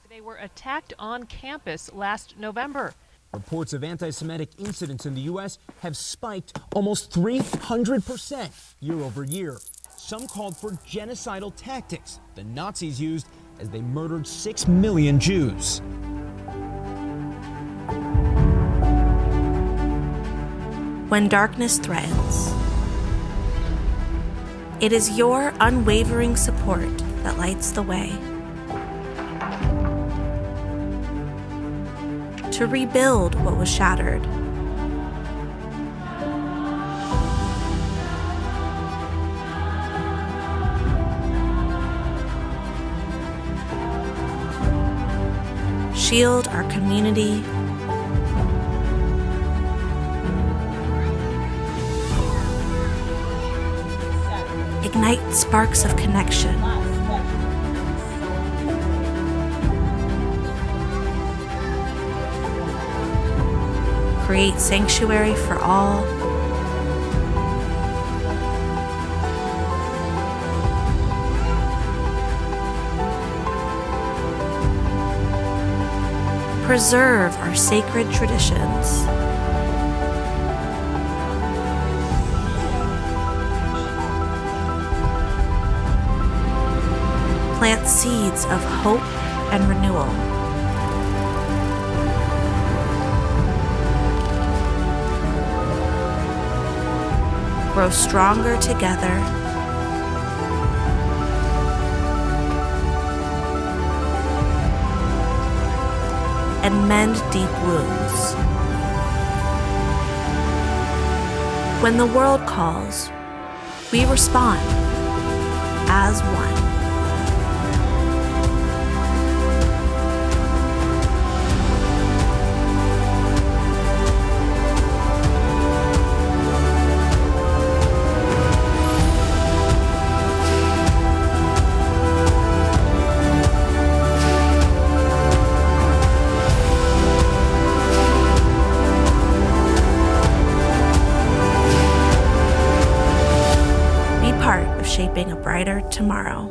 They were attacked on campus last November. Reports of anti-Semitic incidents in the U.S. have spiked almost 300% year over year. Some called for genocidal tactics the Nazis used as they murdered 6 million Jews. When darkness threatens, it is your unwavering support that lights the way. To rebuild what was shattered. Shield our community. Ignite sparks of connection. Create sanctuary for all. Preserve our sacred traditions. Plant seeds of hope and renewal. Grow stronger together. And mend deep wounds. When the world calls, we respond as one. Shaping a brighter tomorrow.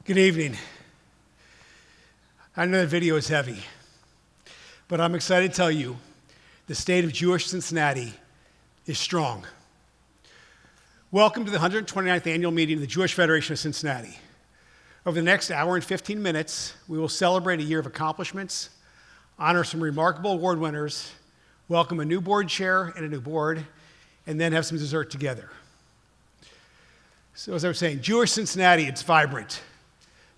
Good evening. I know the video is heavy, but I'm excited to tell you the state of Jewish Cincinnati is strong. Welcome to the 129th annual meeting of the Jewish Federation of Cincinnati. Over the next hour and 15 minutes, we will celebrate a year of accomplishments, honor some remarkable award winners, welcome a new board chair and a new board, and then have some dessert together. So as I was saying, Jewish Cincinnati, it's vibrant.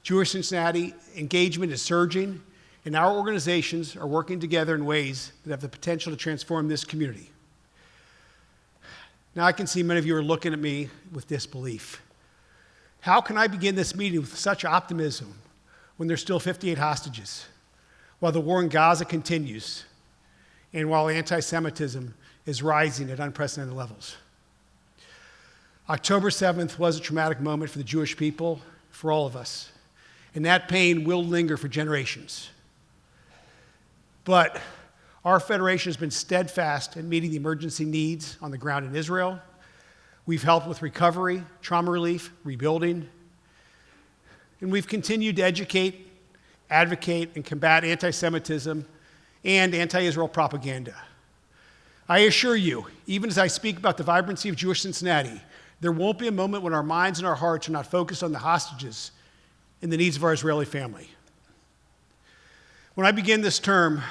Jewish Cincinnati engagement is surging, and our organizations are working together in ways that have the potential to transform this community. Now I can see many of you are looking at me with disbelief. How can I begin this meeting with such optimism when there's still 58 hostages, while the war in Gaza continues, and while anti-Semitism is rising at unprecedented levels? October 7th was a traumatic moment for the Jewish people, for all of us, and that pain will linger for generations. But our federation has been steadfast in meeting the emergency needs on the ground in Israel. We've helped with recovery, trauma relief, rebuilding, and we've continued to educate, advocate, and combat anti-Semitism and anti-Israel propaganda. I assure you, even as I speak about the vibrancy of Jewish Cincinnati, there won't be a moment when our minds and our hearts are not focused on the hostages and the needs of our Israeli family. When I began this term,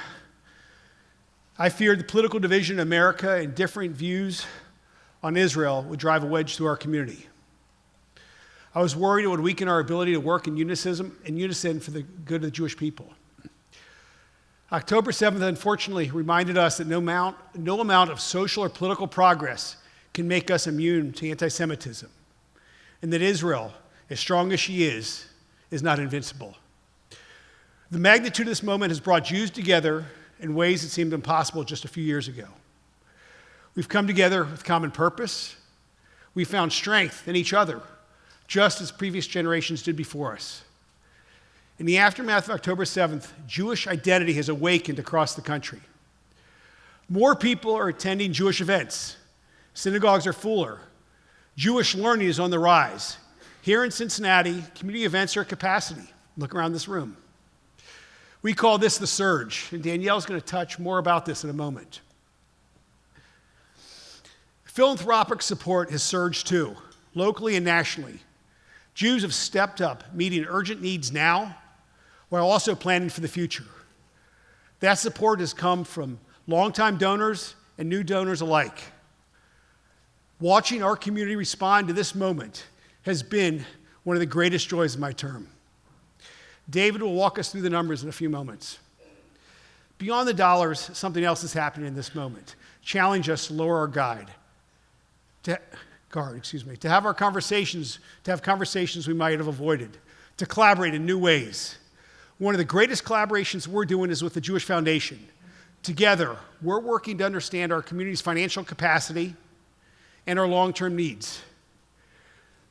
I feared the political division in America and differing views on Israel would drive a wedge through our community. I was worried it would weaken our ability to work in unison for the good of the Jewish people. October 7th, unfortunately, reminded us that no amount of social or political progress can make us immune to anti-Semitism, and that Israel, as strong as she is not invincible. The magnitude of this moment has brought Jews together in ways that seemed impossible just a few years ago. We've come together with common purpose. We found strength in each other, just as previous generations did before us. In the aftermath of October 7th, Jewish identity has awakened across the country. More people are attending Jewish events. Synagogues are fuller. Jewish learning is on the rise. Here in Cincinnati, community events are at capacity. Look around this room. We call this the surge, and Danielle's going to touch more about this in a moment. Philanthropic support has surged too, locally and nationally. Jews have stepped up, meeting urgent needs now, while also planning for the future. That support has come from longtime donors and new donors alike. Watching our community respond to this moment has been one of the greatest joys of my term. David will walk us through the numbers in a few moments. Beyond the dollars, something else is happening in this moment. Challenge us to lower our guard, to have conversations we might have avoided, to collaborate in new ways. One of the greatest collaborations we're doing is with the Jewish Foundation. Together, we're working to understand our community's financial capacity and our long-term needs.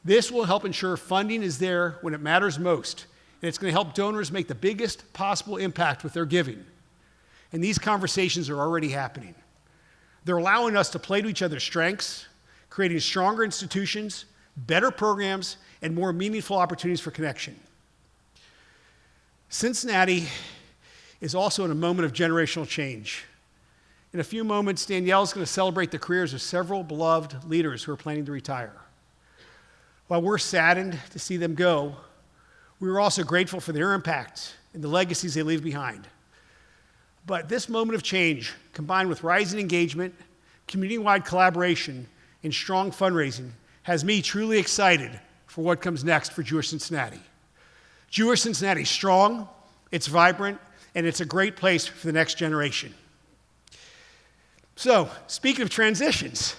This will help ensure funding is there when it matters most, and it's going to help donors make the biggest possible impact with their giving. And these conversations are already happening. They're allowing us to play to each other's strengths, creating stronger institutions, better programs, and more meaningful opportunities for connection. Cincinnati is also in a moment of generational change. In a few moments, Danielle's going to celebrate the careers of several beloved leaders who are planning to retire. While we're saddened to see them go, we are also grateful for their impact and the legacies they leave behind. But this moment of change, combined with rising engagement, community-wide collaboration, and strong fundraising, has me truly excited for what comes next for Jewish Cincinnati. Jewish Cincinnati is strong, it's vibrant, and it's a great place for the next generation. So, speaking of transitions,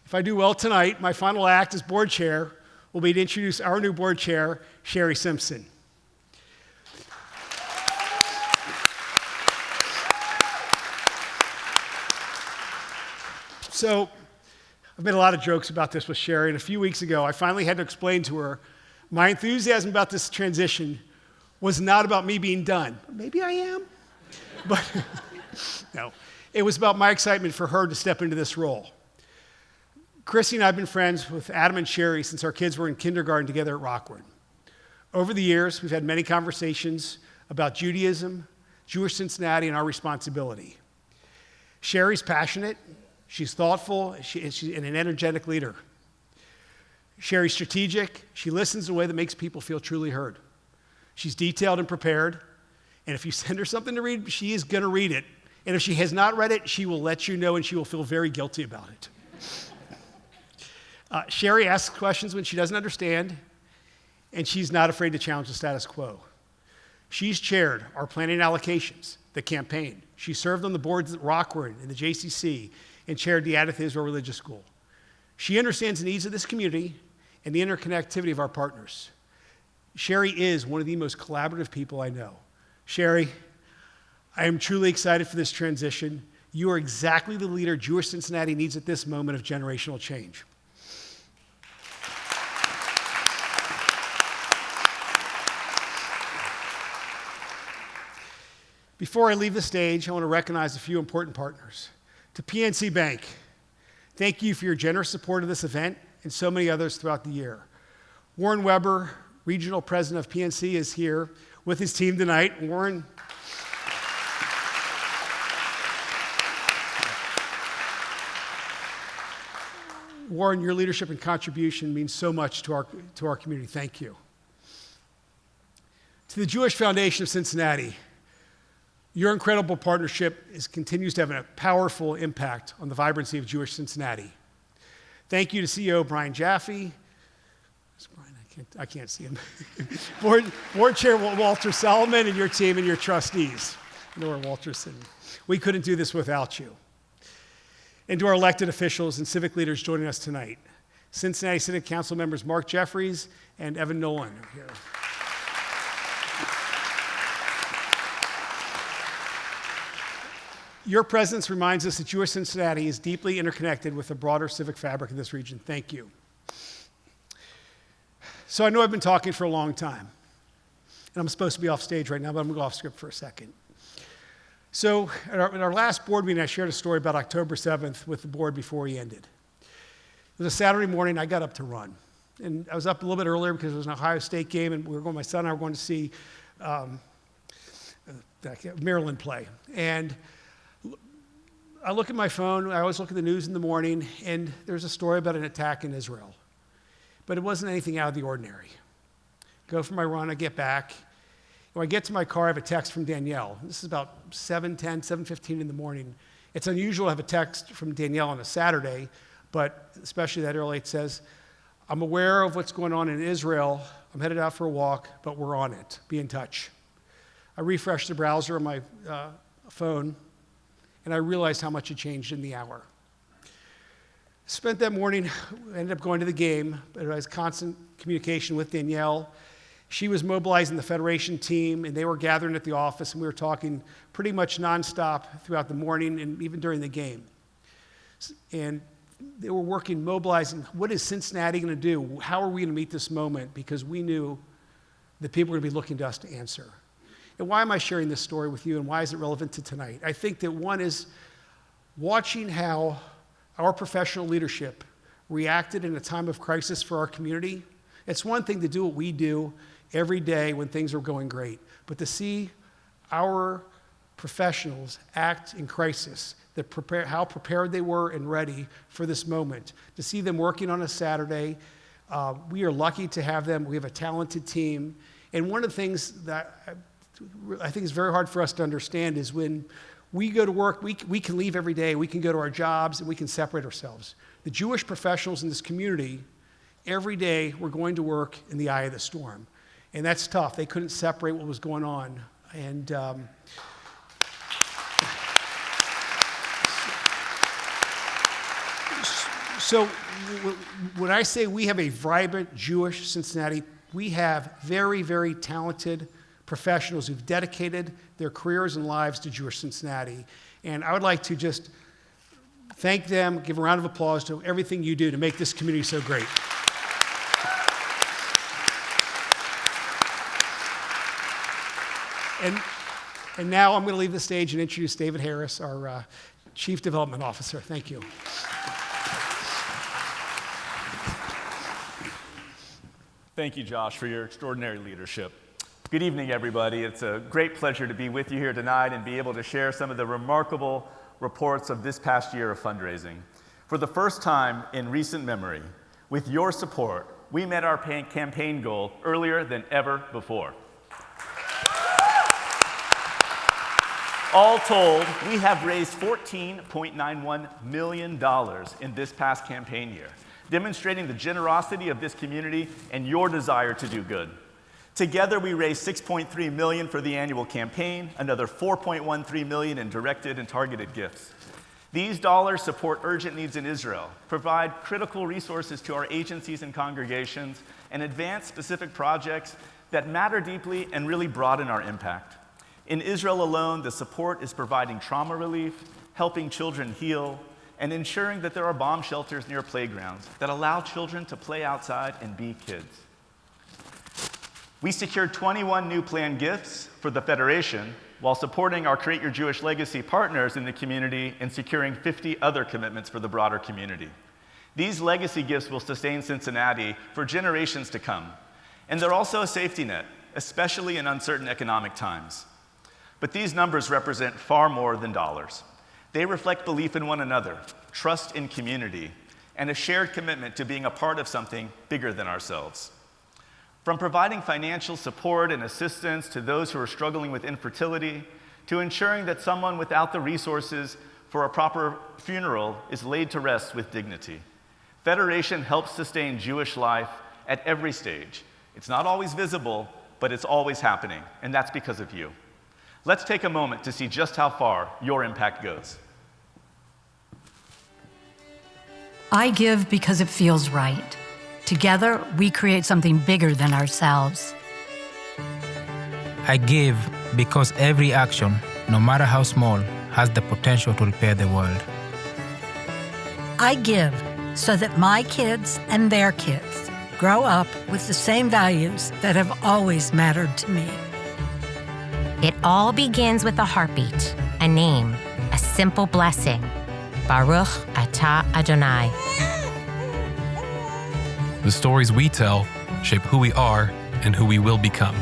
if I do well tonight, my final act as board chair will be to introduce our new board chair, Sherry Simpson. So, I've made a lot of jokes about this with Sherry, and a few weeks ago, I finally had to explain to her my enthusiasm about this transition was not about me being done. Maybe I am, but no. It was about my excitement for her to step into this role. Chrissy and I have been friends with Adam and Sherry since our kids were in kindergarten together at Rockwood. Over the years, we've had many conversations about Judaism, Jewish Cincinnati, and our responsibility. Sherry's passionate, she's thoughtful, she's an energetic leader. Sherry's strategic, she listens in a way that makes people feel truly heard. She's detailed and prepared, and if you send her something to read, she is going to read it. And if she has not read it, she will let you know, and she will feel very guilty about it. Sherry asks questions when she doesn't understand, and she's not afraid to challenge the status quo. She's chaired our planning allocations, the campaign. She served on the boards at Rockwood and the JCC and chaired the Adath Israel Religious School. She understands the needs of this community and the interconnectivity of our partners. Sherry is one of the most collaborative people I know. Sherry, I am truly excited for this transition. You are exactly the leader Jewish Cincinnati needs at this moment of generational change. Before I leave the stage, I want to recognize a few important partners. To PNC Bank, thank you for your generous support of this event and so many others throughout the year. Warren Weber, Regional President of PNC, is here with his team tonight. Warren, your leadership and contribution means so much to our community. Thank you. To the Jewish Foundation of Cincinnati, your incredible partnership continues to have a powerful impact on the vibrancy of Jewish Cincinnati. Thank you to CEO Brian Jaffe. I can't see him. Board Chair Walter Solomon and your team and your trustees. I know where Walter's sitting. We couldn't do this without you. And to our elected officials and civic leaders joining us tonight. Cincinnati City Council members Mark Jeffries and Evan Nolan are here. Your presence reminds us that Jewish Cincinnati is deeply interconnected with the broader civic fabric of this region. Thank you. So I know I've been talking for a long time, and I'm supposed to be off stage right now, but I'm going to go off script for a second. So at our last board meeting, I shared a story about October 7th with the board before he ended. It was a Saturday morning. I got up to run. And I was up a little bit earlier because it was an Ohio State game, and my son and I were going to see Maryland play. And I look at my phone. I always look at the news in the morning, and there's a story about an attack in Israel. But it wasn't anything out of the ordinary. Go for my run. I get back. When I get to my car, I have a text from Danielle. This is about 7:10, 7:15 in the morning. It's unusual to have a text from Danielle on a Saturday, but especially that early. It says, I'm aware of what's going on in Israel. I'm headed out for a walk, but we're on it. Be in touch. I refreshed the browser on my phone, and I realized how much had changed in the hour. Spent that morning, ended up going to the game, but I was constant communication with Danielle. She was mobilizing the Federation team, and they were gathering at the office, and we were talking pretty much nonstop throughout the morning and even during the game. And they were working, mobilizing, what is Cincinnati going to do? How are we going to meet this moment? Because we knew that people were going to be looking to us to answer. And why am I sharing this story with you, and why is it relevant to tonight? I think that one is watching how our professional leadership reacted in a time of crisis for our community. It's one thing to do what we do every day when things are going great, but to see our professionals act in crisis, how prepared they were and ready for this moment, to see them working on a Saturday. We are lucky to have them. We have a talented team. And one of the things that I think is very hard for us to understand is when we go to work, we can leave every day, we can go to our jobs, and we can separate ourselves. The Jewish professionals in this community, every day we're going to work in the eye of the storm. And that's tough. They couldn't separate what was going on. And so when I say we have a vibrant Jewish Cincinnati, we have very, very talented professionals who've dedicated their careers and lives to Jewish Cincinnati. And I would like to just thank them, give a round of applause to everything you do to make this community so great. And now I'm going to leave the stage and introduce David Harris, our Chief Development Officer. Thank you. Thank you, Josh, for your extraordinary leadership. Good evening, everybody. It's a great pleasure to be with you here tonight and be able to share some of the remarkable reports of this past year of fundraising. For the first time in recent memory, with your support, we met our campaign goal earlier than ever before. All told, we have raised $14.91 million in this past campaign year, demonstrating the generosity of this community and your desire to do good. Together, we raised $6.3 million for the annual campaign, another $4.13 million in directed and targeted gifts. These dollars support urgent needs in Israel, provide critical resources to our agencies and congregations, and advance specific projects that matter deeply and really broaden our impact. In Israel alone, the support is providing trauma relief, helping children heal, and ensuring that there are bomb shelters near playgrounds that allow children to play outside and be kids. We secured 21 new planned gifts for the Federation while supporting our Create Your Jewish Legacy partners in the community and securing 50 other commitments for the broader community. These legacy gifts will sustain Cincinnati for generations to come, and they're also a safety net, especially in uncertain economic times. But these numbers represent far more than dollars. They reflect belief in one another, trust in community, and a shared commitment to being a part of something bigger than ourselves. From providing financial support and assistance to those who are struggling with infertility, to ensuring that someone without the resources for a proper funeral is laid to rest with dignity. Federation helps sustain Jewish life at every stage. It's not always visible, but it's always happening, and that's because of you. Let's take a moment to see just how far your impact goes. I give because it feels right. Together, we create something bigger than ourselves. I give because every action, no matter how small, has the potential to repair the world. I give so that my kids and their kids grow up with the same values that have always mattered to me. It all begins with a heartbeat, a name, a simple blessing. Baruch atah Adonai. The stories we tell shape who we are and who we will become.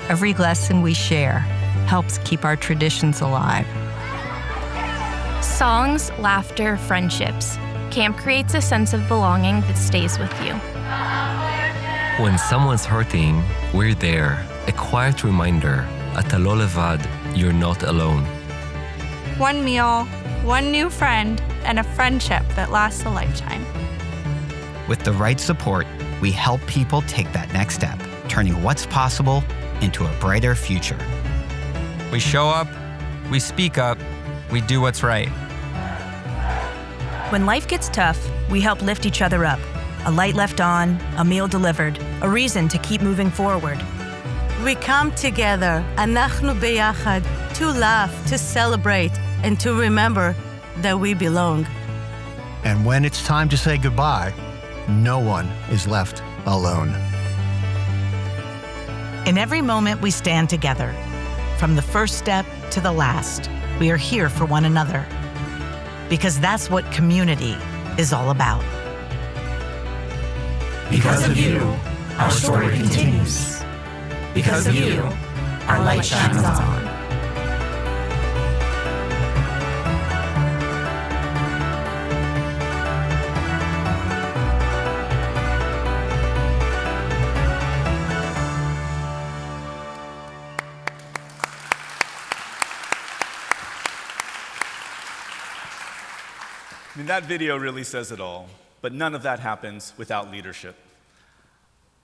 Every lesson we share helps keep our traditions alive. Songs, laughter, friendships. Camp creates a sense of belonging that stays with you. When someone's hurting, we're there. A quiet reminder, אתה לא לבד, you're not alone. One meal, one new friend, and a friendship that lasts a lifetime. With the right support, we help people take that next step, turning what's possible into a brighter future. We show up, we speak up, we do what's right. When life gets tough, we help lift each other up. A light left on, a meal delivered, a reason to keep moving forward. We come together, אנחנו ביחד, to laugh, to celebrate, and to remember that we belong. And when it's time to say goodbye, no one is left alone. In every moment we stand together, from the first step to the last, we are here for one another. Because that's what community is all about. Because of you, our story continues. Because of you, our light shines on. I mean, that video really says it all, but none of that happens without leadership.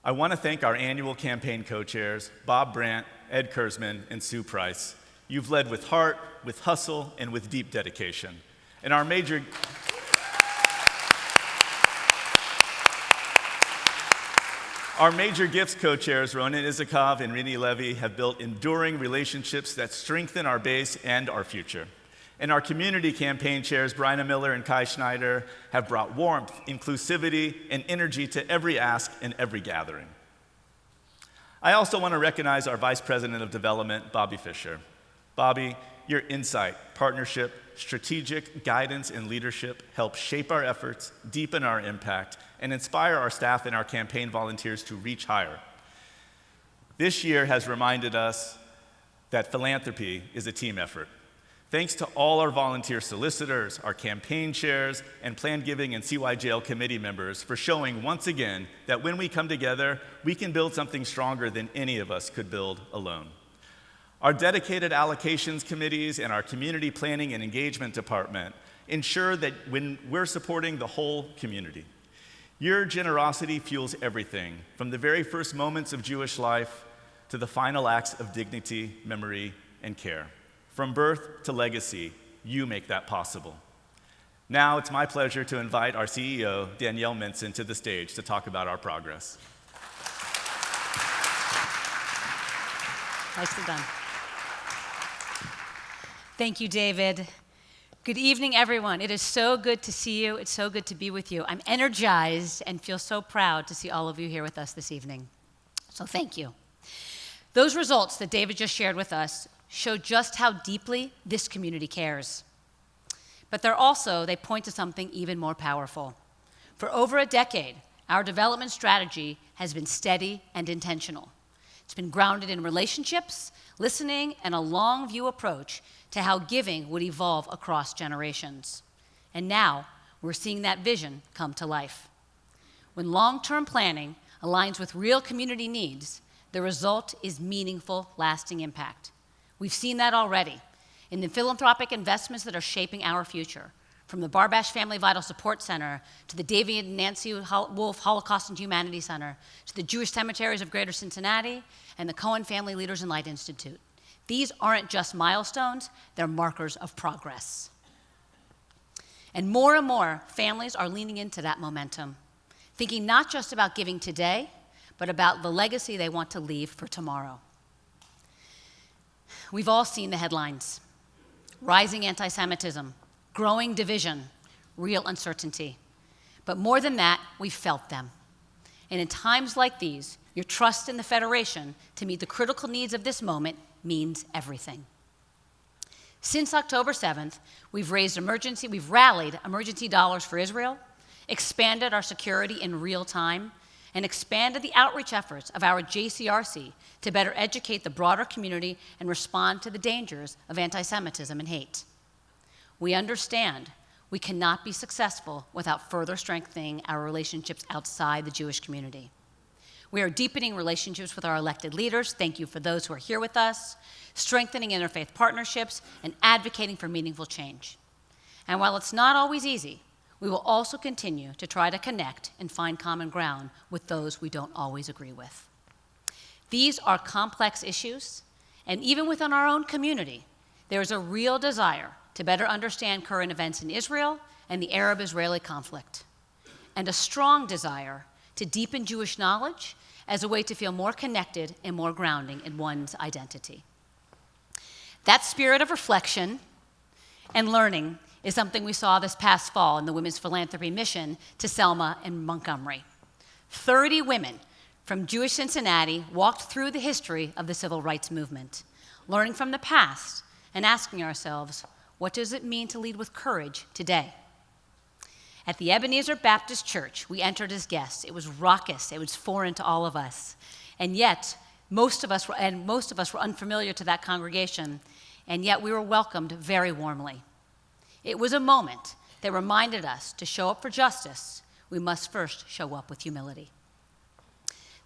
I want to thank our annual campaign co-chairs, Bob Brandt, Ed Kurzman, and Sue Price. You've led with heart, with hustle, and with deep dedication. And our major gifts co-chairs, Ronan Isakov and Rini Levy, have built enduring relationships that strengthen our base and our future. And our community campaign chairs, Bryna Miller and Kai Schneider, have brought warmth, inclusivity, and energy to every ask and every gathering. I also want to recognize our Vice President of Development, Bobby Fisher. Bobby, your insight, partnership, strategic guidance, and leadership help shape our efforts, deepen our impact, and inspire our staff and our campaign volunteers to reach higher. This year has reminded us that philanthropy is a team effort. Thanks to all our volunteer solicitors, our campaign chairs, and Planned Giving and CYJL committee members for showing once again that when we come together, we can build something stronger than any of us could build alone. Our dedicated allocations committees and our community planning and engagement department ensure that when we're supporting the whole community. Your generosity fuels everything, from the very first moments of Jewish life to the final acts of dignity, memory, and care. From birth to legacy, you make that possible. Now it's my pleasure to invite our CEO, Danielle Minson, to the stage to talk about our progress. Nicely done. Thank you, David. Good evening, everyone. It is so good to see you. It's so good to be with you. I'm energized and feel so proud to see all of you here with us this evening. So thank you. Those results that David just shared with us show just how deeply this community cares. But they point to something even more powerful. For over a decade, our development strategy has been steady and intentional. It's been grounded in relationships, listening, and a long view approach to how giving would evolve across generations. And now, we're seeing that vision come to life. When long-term planning aligns with real community needs, the result is meaningful, lasting impact. We've seen that already in the philanthropic investments that are shaping our future, from the Barbash Family Vital Support Center to the David and Nancy Wolf Holocaust and Humanities Center to the Jewish Cemeteries of Greater Cincinnati and the Cohen Family Leaders in Light Institute. These aren't just milestones, they're markers of progress. And more families are leaning into that momentum, thinking not just about giving today, but about the legacy they want to leave for tomorrow. We've all seen the headlines: rising anti-Semitism, growing division, real uncertainty. But more than that, we've felt them. And in times like these, your trust in the Federation to meet the critical needs of this moment means everything. Since October 7th, we've rallied emergency dollars for Israel, expanded our security in real time, and expanded the outreach efforts of our JCRC to better educate the broader community and respond to the dangers of anti-Semitism and hate. We understand we cannot be successful without further strengthening our relationships outside the Jewish community. We are deepening relationships with our elected leaders. Thank you for those who are here with us, strengthening interfaith partnerships, and advocating for meaningful change. And while it's not always easy, we will also continue to try to connect and find common ground with those we don't always agree with. These are complex issues, and even within our own community, there is a real desire to better understand current events in Israel and the Arab-Israeli conflict, and a strong desire to deepen Jewish knowledge as a way to feel more connected and more grounding in one's identity. That spirit of reflection and learning is something we saw this past fall in the Women's Philanthropy Mission to Selma and Montgomery. 30 women from Jewish Cincinnati walked through the history of the civil rights movement, learning from the past and asking ourselves, what does it mean to lead with courage today? At the Ebenezer Baptist Church, we entered as guests. It was raucous. It was foreign to all of us. And yet, most of us were unfamiliar to that congregation, and yet we were welcomed very warmly. It was a moment that reminded us to show up for justice, we must first show up with humility.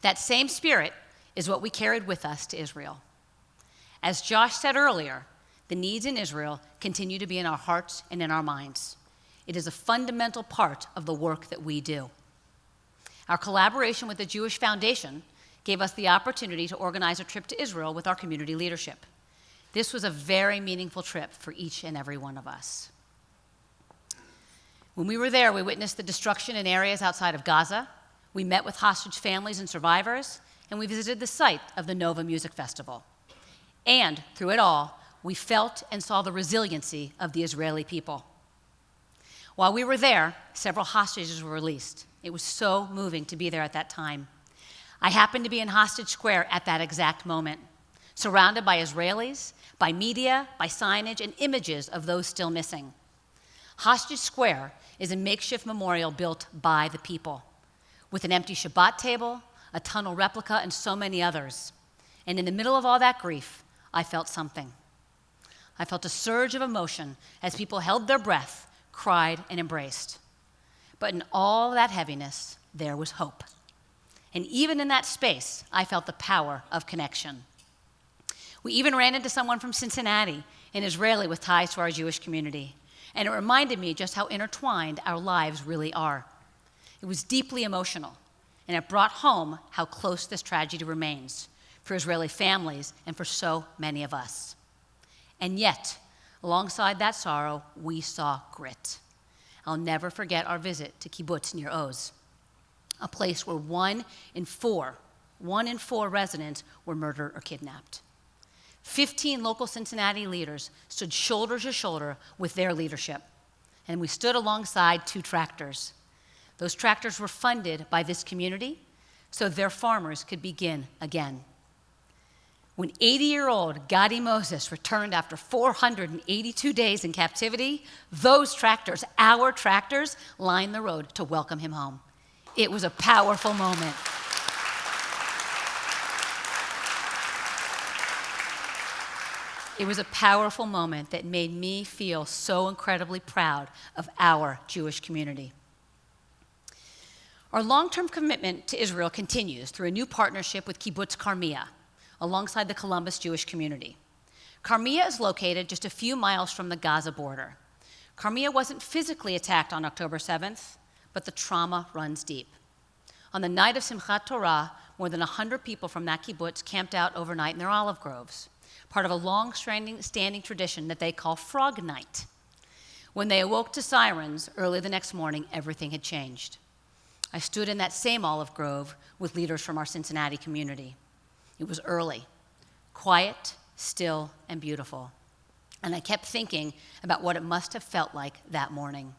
That same spirit is what we carried with us to Israel. As Josh said earlier, the needs in Israel continue to be in our hearts and in our minds. It is a fundamental part of the work that we do. Our collaboration with the Jewish Foundation gave us the opportunity to organize a trip to Israel with our community leadership. This was a very meaningful trip for each and every one of us. When we were there, we witnessed the destruction in areas outside of Gaza. We met with hostage families and survivors, and we visited the site of the Nova Music Festival. And through it all, we felt and saw the resiliency of the Israeli people. While we were there, several hostages were released. It was so moving to be there at that time. I happened to be in Hostage Square at that exact moment, surrounded by Israelis, by media, by signage, and images of those still missing. Hostage Square is a makeshift memorial built by the people, with an empty Shabbat table, a tunnel replica, and so many others. And in the middle of all that grief, I felt something. I felt a surge of emotion as people held their breath, cried, and embraced. But in all that heaviness, there was hope. And even in that space, I felt the power of connection. We even ran into someone from Cincinnati, an Israeli with ties to our Jewish community. And it reminded me just how intertwined our lives really are. It was deeply emotional, and it brought home how close this tragedy remains for Israeli families and for so many of us. And yet, alongside that sorrow, we saw grit. I'll never forget our visit to kibbutz near Oz, a place where one in four residents were murdered or kidnapped. 15 local Cincinnati leaders stood shoulder to shoulder with their leadership, and we stood alongside 2 tractors. Those tractors were funded by this community so their farmers could begin again. When 80-year-old Gadi Moses returned after 482 days in captivity, those tractors, our tractors, lined the road to welcome him home. It was a powerful moment. It was a powerful moment that made me feel so incredibly proud of our Jewish community. Our long-term commitment to Israel continues through a new partnership with Kibbutz Carmia, alongside the Columbus Jewish community. Carmia is located just a few miles from the Gaza border. Carmia wasn't physically attacked on October 7th, but the trauma runs deep. On the night of Simchat Torah, more than 100 people from that kibbutz camped out overnight in their olive groves, part of a long-standing tradition that they call Frog Night. When they awoke to sirens early the next morning, everything had changed. I stood in that same olive grove with leaders from our Cincinnati community. It was early, quiet, still, and beautiful. And I kept thinking about what it must have felt like that morning,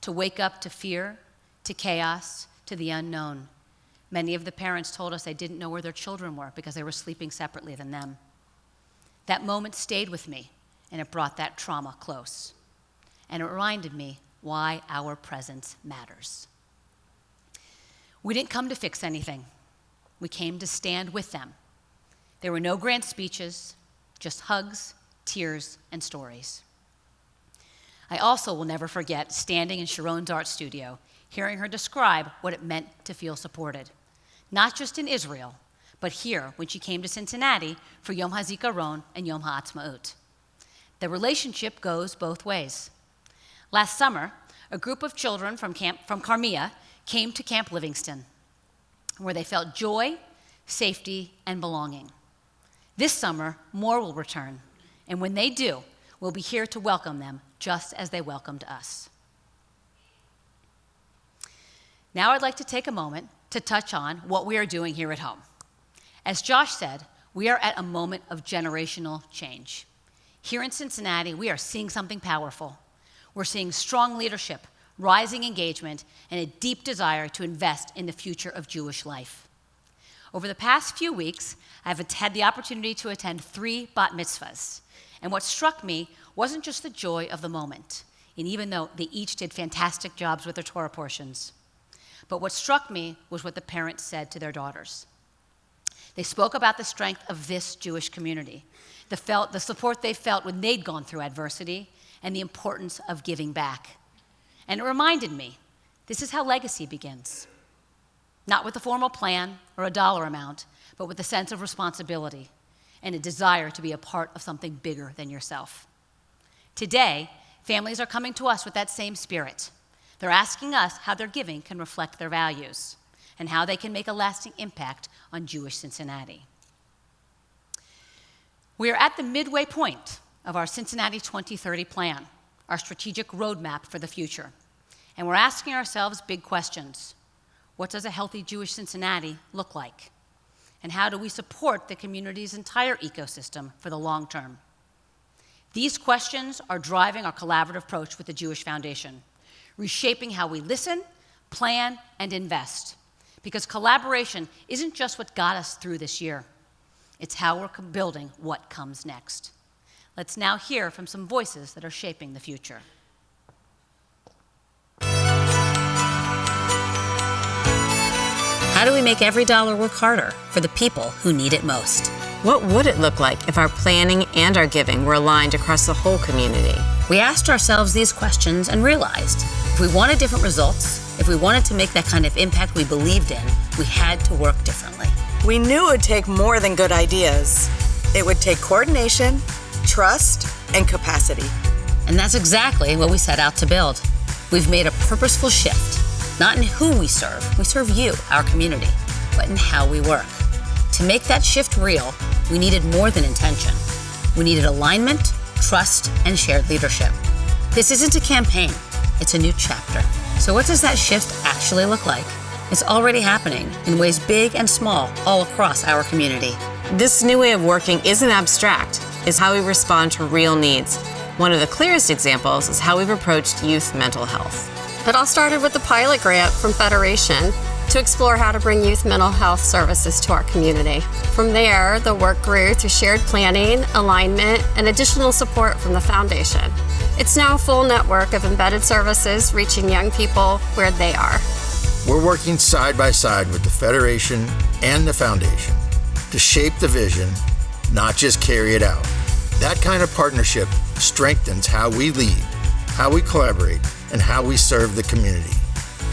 to wake up to fear, to chaos, to the unknown. Many of the parents told us they didn't know where their children were because they were sleeping separately than them. That moment stayed with me and it brought that trauma close. And it reminded me why our presence matters. We didn't come to fix anything. We came to stand with them. There were no grand speeches, just hugs, tears, and stories. I also will never forget standing in Sharon's art studio, hearing her describe what it meant to feel supported, not just in Israel, but here when she came to Cincinnati for Yom HaZikaron and Yom HaAtzmaut. The relationship goes both ways. Last summer, a group of children from Carmia came to Camp Livingston, where they felt joy, safety, and belonging. This summer, more will return, and when they do, we'll be here to welcome them just as they welcomed us. Now I'd like to take a moment to touch on what we are doing here at home. As Josh said, we are at a moment of generational change. Here in Cincinnati, we are seeing something powerful. We're seeing strong leadership, rising engagement, and a deep desire to invest in the future of Jewish life. Over the past few weeks, I've had the opportunity to attend 3 bat mitzvahs. And what struck me wasn't just the joy of the moment, and even though they each did fantastic jobs with their Torah portions, but what struck me was what the parents said to their daughters. They spoke about the strength of this Jewish community, the support they felt when they'd gone through adversity, and the importance of giving back. And it reminded me, this is how legacy begins. Not with a formal plan or a dollar amount, but with a sense of responsibility and a desire to be a part of something bigger than yourself. Today, families are coming to us with that same spirit. They're asking us how their giving can reflect their values and how they can make a lasting impact on Jewish Cincinnati. We are at the midway point of our Cincinnati 2030 plan, our strategic roadmap for the future. And we're asking ourselves big questions. What does a healthy Jewish Cincinnati look like? And how do we support the community's entire ecosystem for the long term? These questions are driving our collaborative approach with the Jewish Foundation, reshaping how we listen, plan, and invest. Because collaboration isn't just what got us through this year. It's how we're building what comes next. Let's now hear from some voices that are shaping the future. How do we make every dollar work harder for the people who need it most? What would it look like if our planning and our giving were aligned across the whole community? We asked ourselves these questions and realized if we wanted different results, if we wanted to make that kind of impact we believed in, we had to work differently. We knew it would take more than good ideas. It would take coordination, trust, and capacity. And that's exactly what we set out to build. We've made a purposeful shift, not in who we serve you, our community, but in how we work. To make that shift real, we needed more than intention. We needed alignment, trust, and shared leadership. This isn't a campaign, it's a new chapter. So what does that shift actually look like? It's already happening in ways big and small all across our community. This new way of working isn't abstract. It's how we respond to real needs. One of the clearest examples is how we've approached youth mental health. It all started with the pilot grant from Federation to explore how to bring youth mental health services to our community. From there, the work grew to shared planning, alignment, and additional support from the foundation. It's now a full network of embedded services reaching young people where they are. We're working side by side with the Federation and the Foundation to shape the vision, not just carry it out. That kind of partnership strengthens how we lead, how we collaborate, and how we serve the community.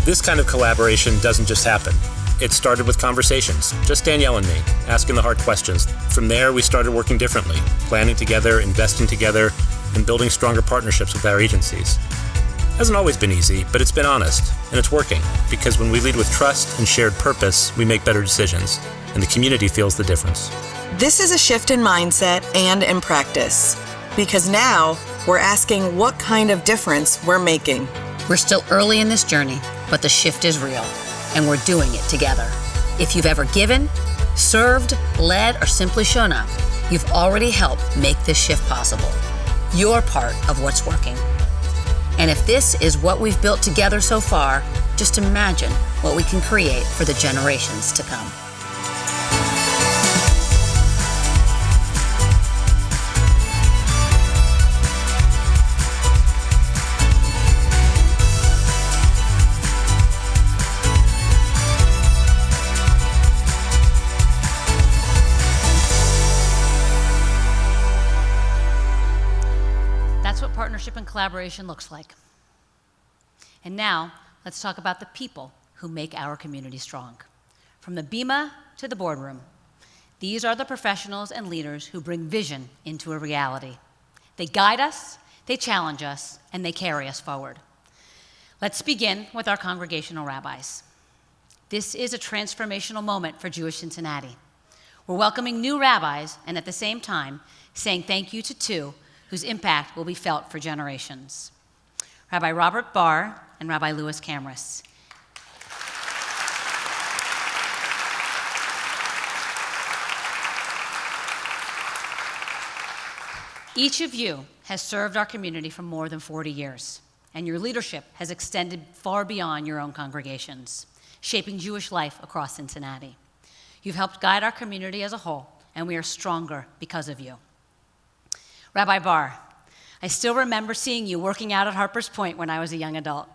This kind of collaboration doesn't just happen. It started with conversations, just Danielle and me, asking the hard questions. From there, we started working differently, planning together, investing together, and building stronger partnerships with our agencies. It hasn't always been easy, but it's been honest, and it's working, because when we lead with trust and shared purpose, we make better decisions, and the community feels the difference. This is a shift in mindset and in practice, because now we're asking what kind of difference we're making. We're still early in this journey, but the shift is real, and we're doing it together. If you've ever given, served, led, or simply shown up, you've already helped make this shift possible. You're part of what's working. And if this is what we've built together so far, just imagine what we can create for the generations to come. what partnership and collaboration looks like. And now, let's talk about the people who make our community strong. From the bima to the boardroom, these are the professionals and leaders who bring vision into a reality. They guide us, they challenge us, and they carry us forward. Let's begin with our congregational rabbis. This is a transformational moment for Jewish Cincinnati. We're welcoming new rabbis and at the same time saying thank you to two whose impact will be felt for generations. Rabbi Robert Barr and Rabbi Louis Camrus. Each of you has served our community for more than 40 years, and your leadership has extended far beyond your own congregations, shaping Jewish life across Cincinnati. You've helped guide our community as a whole, and we are stronger because of you. Rabbi Barr, I still remember seeing you working out at Harper's Point when I was a young adult.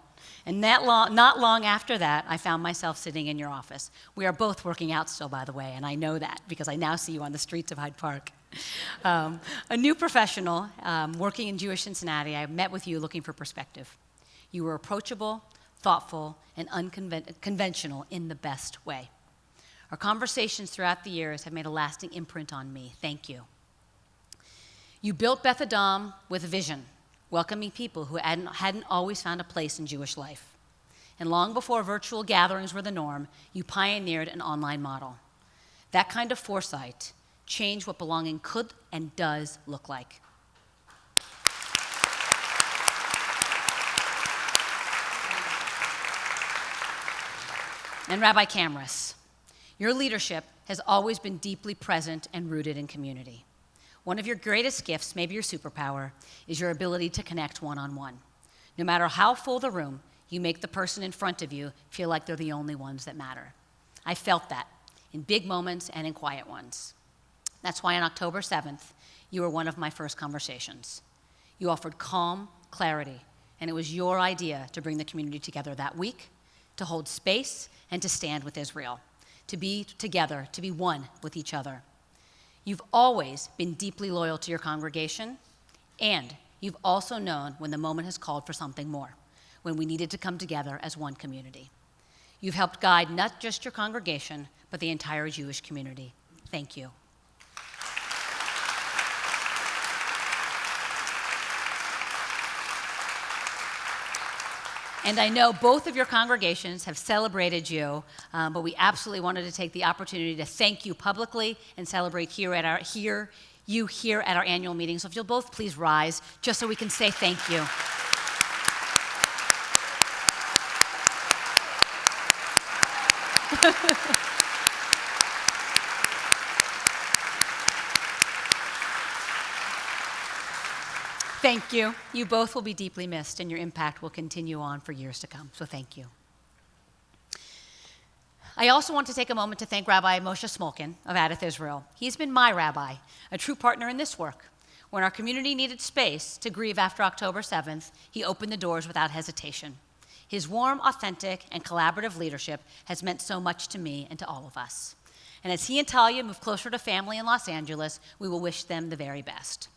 And not long after that, I found myself sitting in your office. We are both working out still, by the way, and I know that because I now see you on the streets of Hyde Park. A new professional working in Jewish Cincinnati, I met with you looking for perspective. You were approachable, thoughtful, and unconventional in the best way. Our conversations throughout the years have made a lasting imprint on me. Thank you. You built Beth Adam with vision, welcoming people who hadn't always found a place in Jewish life. And long before virtual gatherings were the norm, you pioneered an online model. That kind of foresight changed what belonging could and does look like. And Rabbi Camrus, your leadership has always been deeply present and rooted in community. One of your greatest gifts, maybe your superpower, is your ability to connect one-on-one. No matter how full the room, you make the person in front of you feel like they're the only ones that matter. I felt that in big moments and in quiet ones. That's why on October 7th, you were one of my first conversations. You offered calm, clarity, and it was your idea to bring the community together that week, to hold space, and to stand with Israel, to be together, to be one with each other. You've always been deeply loyal to your congregation, and you've also known when the moment has called for something more, when we needed to come together as one community. You've helped guide not just your congregation, but the entire Jewish community. Thank you. And I know both of your congregations have celebrated you, but we absolutely wanted to take the opportunity to thank you publicly and celebrate you here at our annual meeting. So if you'll both please rise, just so we can say thank you. Thank you. You both will be deeply missed, and your impact will continue on for years to come. So thank you. I also want to take a moment to thank Rabbi Moshe Smolkin of Adath Israel. He's been my rabbi, a true partner in this work. When our community needed space to grieve after October 7th, he opened the doors without hesitation. His warm, authentic, and collaborative leadership has meant so much to me and to all of us. And as he and Talia move closer to family in Los Angeles, we will wish them the very best.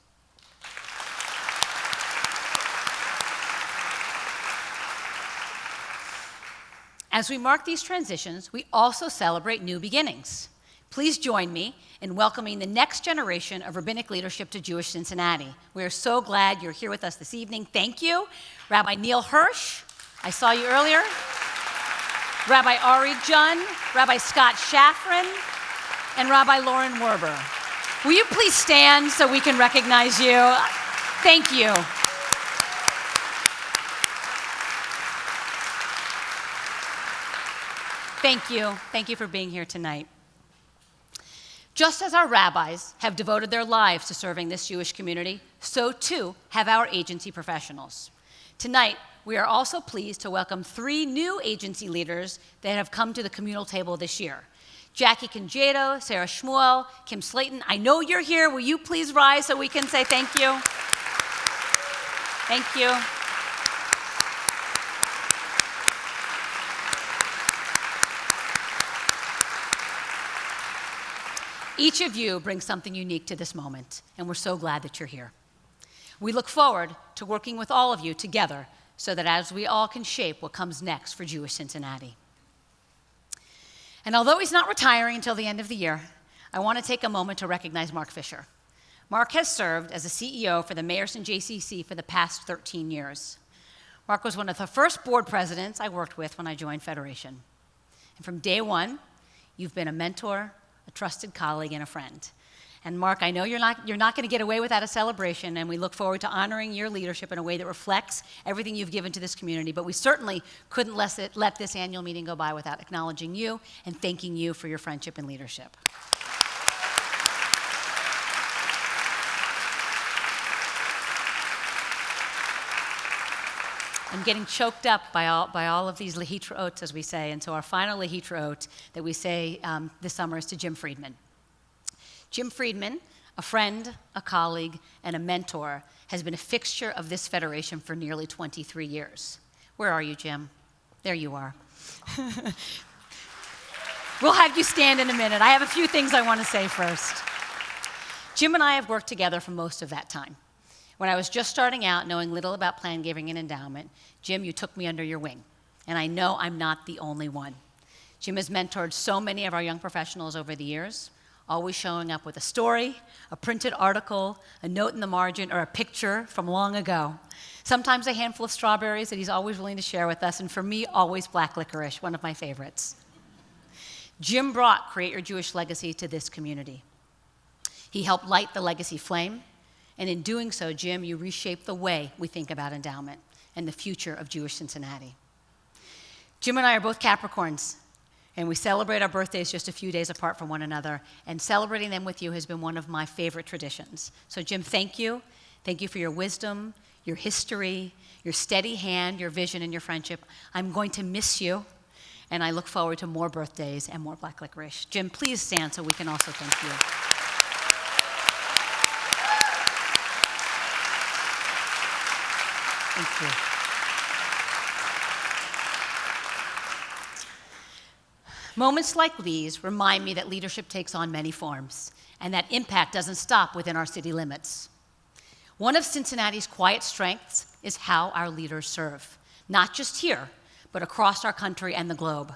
As we mark these transitions, we also celebrate new beginnings. Please join me in welcoming the next generation of rabbinic leadership to Jewish Cincinnati. We are so glad you're here with us this evening. Thank you. Rabbi Neil Hirsch, I saw you earlier. Rabbi Ari Jun, Rabbi Scott Shafran, and Rabbi Lauren Werber. Will you please stand so we can recognize you? Thank you. Thank you. Thank you for being here tonight. Just as our rabbis have devoted their lives to serving this Jewish community, so too have our agency professionals. Tonight, we are also pleased to welcome 3 new agency leaders that have come to the communal table this year. Jackie Congedo, Sarah Shmuel, Kim Slayton. I know you're here. Will you please rise so we can say thank you? Thank you. Each of you brings something unique to this moment, and we're so glad that you're here. We look forward to working with all of you together so that as we all can shape what comes next for Jewish Cincinnati. And although he's not retiring until the end of the year, I want to take a moment to recognize Mark Fisher. Mark has served as the CEO for the Mayerson JCC for the past 13 years. Mark was one of the first board presidents I worked with when I joined Federation. And from day one, you've been a mentor, a trusted colleague, and a friend. And Mark, I know you're not going to get away without a celebration, and we look forward to honoring your leadership in a way that reflects everything you've given to this community, but we certainly couldn't let this annual meeting go by without acknowledging you and thanking you for your friendship and leadership. I'm getting choked up by all of these lehitraot, as we say, and so our final lehitraot that we say this summer is to Jim Friedman. Jim Friedman, a friend, a colleague, and a mentor, has been a fixture of this federation for nearly 23 years. Where are you, Jim? There you are. We'll have you stand in a minute. I have a few things I want to say first. Jim and I have worked together for most of that time. When I was just starting out, knowing little about plan giving and endowment, Jim, you took me under your wing, and I know I'm not the only one. Jim has mentored so many of our young professionals over the years, always showing up with a story, a printed article, a note in the margin, or a picture from long ago. Sometimes a handful of strawberries that he's always willing to share with us, and for me, always black licorice, one of my favorites. Jim brought Create Your Jewish Legacy to this community. He helped light the legacy flame, and in doing so, Jim, you reshaped the way we think about endowment and the future of Jewish Cincinnati. Jim and I are both Capricorns, and we celebrate our birthdays just a few days apart from one another, and celebrating them with you has been one of my favorite traditions. So Jim, thank you. Thank you for your wisdom, your history, your steady hand, your vision, and your friendship. I'm going to miss you, and I look forward to more birthdays and more black licorice. Jim, please stand so we can also thank you. Thank you. Moments like these remind me that leadership takes on many forms, and that impact doesn't stop within our city limits. One of Cincinnati's quiet strengths is how our leaders serve, not just here, but across our country and the globe.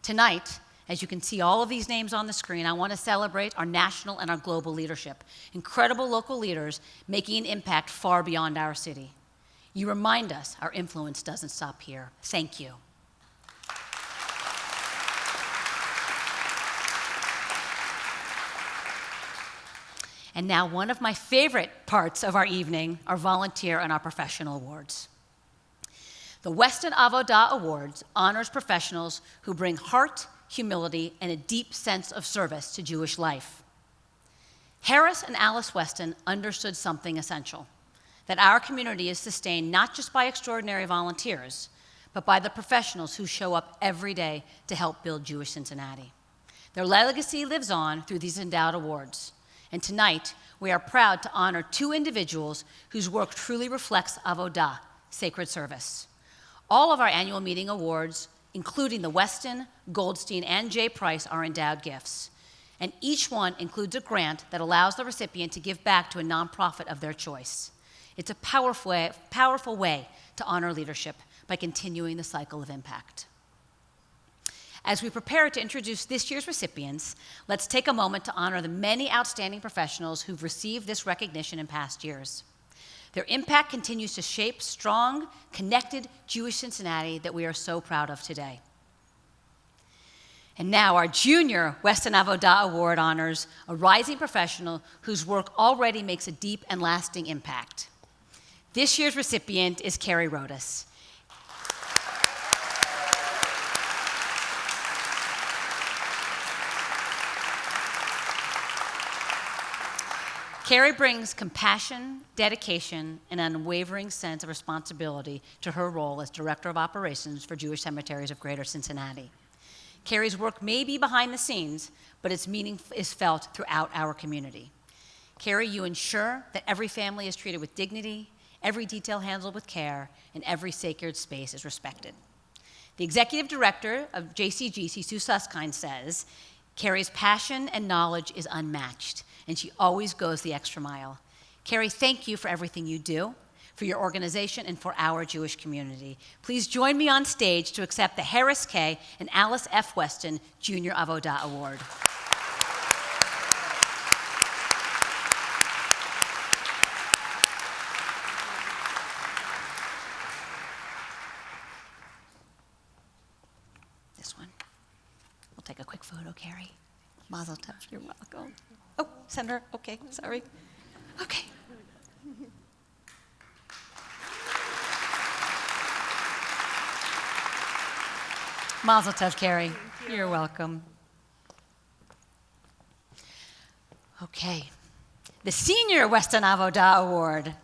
Tonight, as you can see all of these names on the screen, I want to celebrate our national and our global leadership, incredible local leaders making an impact far beyond our city. You remind us our influence doesn't stop here. Thank you. And now one of my favorite parts of our evening, our volunteer and our professional awards. The Weston Avodah Awards honors professionals who bring heart, humility, and a deep sense of service to Jewish life. Harris and Alice Weston understood something essential, that our community is sustained not just by extraordinary volunteers, but by the professionals who show up every day to help build Jewish Cincinnati. Their legacy lives on through these endowed awards. And tonight, we are proud to honor two individuals whose work truly reflects Avodah, sacred service. All of our annual meeting awards, including the Weston, Goldstein, and J. Price, are endowed gifts. And each one includes a grant that allows the recipient to give back to a nonprofit of their choice. It's a powerful way to honor leadership by continuing the cycle of impact. As we prepare to introduce this year's recipients, let's take a moment to honor the many outstanding professionals who've received this recognition in past years. Their impact continues to shape strong, connected Jewish Cincinnati that we are so proud of today. And now our junior Weston Avodah Award honors a rising professional whose work already makes a deep and lasting impact. This year's recipient is Carrie Rodas. Carrie brings compassion, dedication, and an unwavering sense of responsibility to her role as Director of Operations for Jewish Cemeteries of Greater Cincinnati. Carrie's work may be behind the scenes, but its meaning is felt throughout our community. Carrie, you ensure that every family is treated with dignity, every detail handled with care, and every sacred space is respected. The Executive Director of JCGC, Sue Susskind, says, Carrie's passion and knowledge is unmatched, and she always goes the extra mile. Carrie, thank you for everything you do, for your organization, and for our Jewish community. Please join me on stage to accept the Harris K. and Alice F. Weston Junior Avodah Award. This one. We'll take a quick photo, Carrie. Mazel tov, you're welcome. Oh, Senator, okay, sorry. Okay. Mazel tov, Carrie. You're welcome. Okay. The Senior Weston Avodah Award.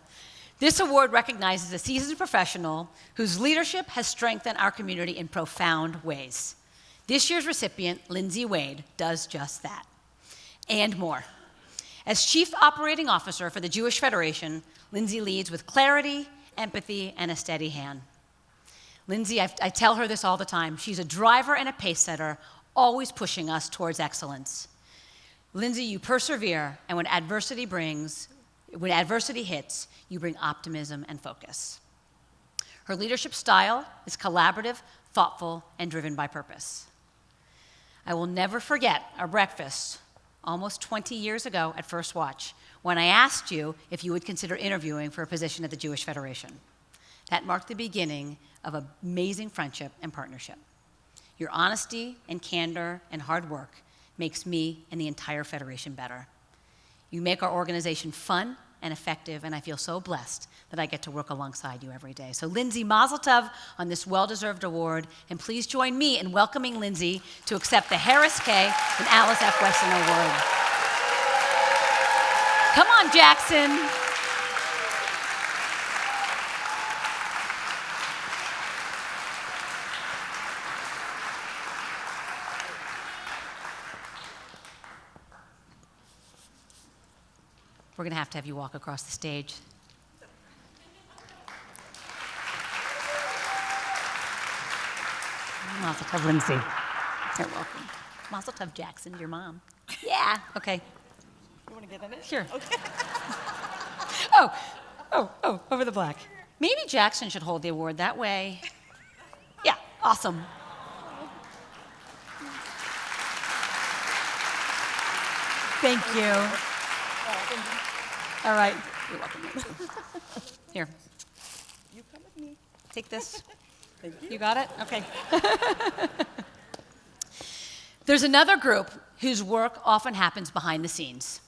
This award recognizes a seasoned professional whose leadership has strengthened our community in profound ways. This year's recipient, Lindsay Wade, does just that, and more. As Chief Operating Officer for the Jewish Federation, Lindsay leads with clarity, empathy, and a steady hand. Lindsay, I tell her this all the time, she's a driver and a pace setter, always pushing us towards excellence. Lindsay, you persevere, and when adversity hits, you bring optimism and focus. Her leadership style is collaborative, thoughtful, and driven by purpose. I will never forget our breakfast almost 20 years ago at First Watch when I asked you if you would consider interviewing for a position at the Jewish Federation. That marked the beginning of an amazing friendship and partnership. Your honesty and candor and hard work makes me and the entire Federation better. You make our organization fun and effective, and I feel so blessed that I get to work alongside you every day. So Lindsay, mazel tov on this well-deserved award, and please join me in welcoming Lindsay to accept the Harris K. and Alice F. Weston Award. Come on, Jackson. We're going to have you walk across the stage. Mazel tov, Lindsay. You're welcome. Mazel tov, Jackson, your mom. Yeah, okay. You want to get in it? Sure. Okay. Oh, over the black. Maybe Jackson should hold the award that way. Yeah, awesome. Thank you. All right. You're welcome. Here. You come with me. Take this. Thank you. You got it? Okay. There's another group whose work often happens behind the scenes,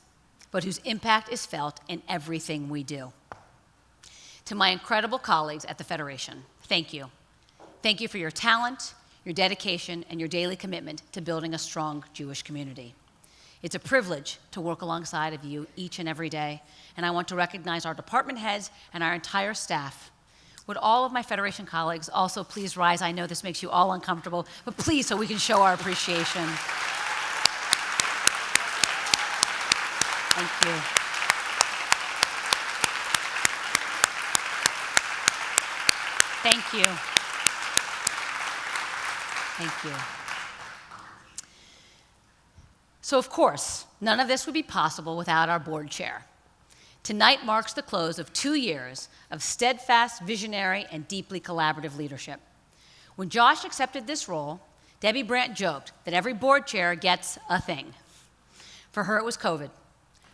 but whose impact is felt in everything we do. To my incredible colleagues at the Federation, thank you. Thank you for your talent, your dedication, and your daily commitment to building a strong Jewish community. It's a privilege to work alongside of you each and every day, and I want to recognize our department heads and our entire staff. Would all of my Federation colleagues also please rise? I know this makes you all uncomfortable, but please, so we can show our appreciation. Thank you. Thank you. Thank you. So, of course, none of this would be possible without our board chair. Tonight marks the close of 2 years of steadfast, visionary, and deeply collaborative leadership. When Josh accepted this role, Debbie Brandt joked that every board chair gets a thing. For her, it was COVID.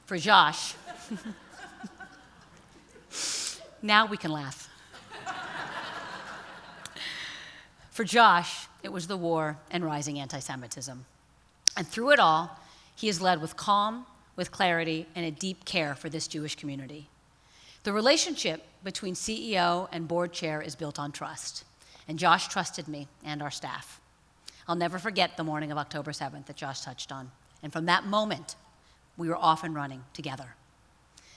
For Josh, now we can laugh. For Josh, it was the war and rising anti-Semitism. And through it all, he has led with calm, with clarity, and a deep care for this Jewish community. The relationship between CEO and board chair is built on trust, and Josh trusted me and our staff. I'll never forget the morning of October 7th that Josh touched on, and from that moment, we were off and running together.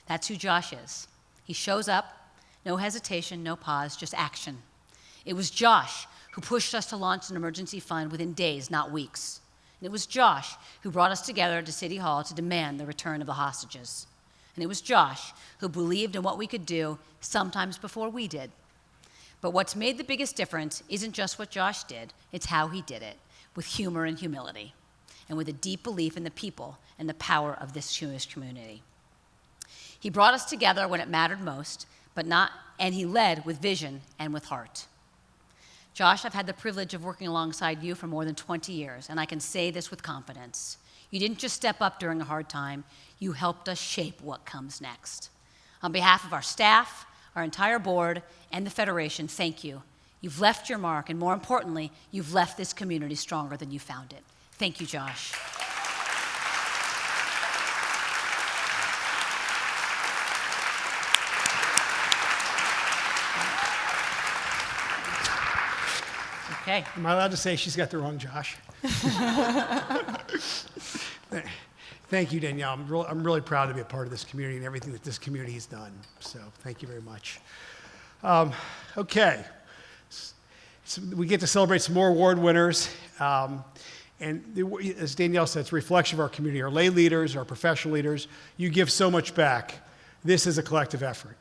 That's who Josh is. He shows up, no hesitation, no pause, just action. It was Josh who pushed us to launch an emergency fund within days, not weeks. And it was Josh who brought us together to City Hall to demand the return of the hostages. And it was Josh who believed in what we could do, sometimes before we did. But what's made the biggest difference isn't just what Josh did, it's how he did it, with humor and humility, and with a deep belief in the people and the power of this Jewish community. He brought us together when it mattered most, and he led with vision and with heart. Josh, I've had the privilege of working alongside you for more than 20 years, and I can say this with confidence. You didn't just step up during a hard time, you helped us shape what comes next. On behalf of our staff, our entire board, and the Federation, thank you. You've left your mark, and more importantly, you've left this community stronger than you found it. Thank you, Josh. Okay. Am I allowed to say she's got the wrong Josh? Thank you, Danielle. I'm really proud to be a part of this community and everything that this community has done. So thank you very much. Okay. So we get to celebrate some more award winners. And as Danielle said, it's a reflection of our community, our lay leaders, our professional leaders. You give so much back. This is a collective effort.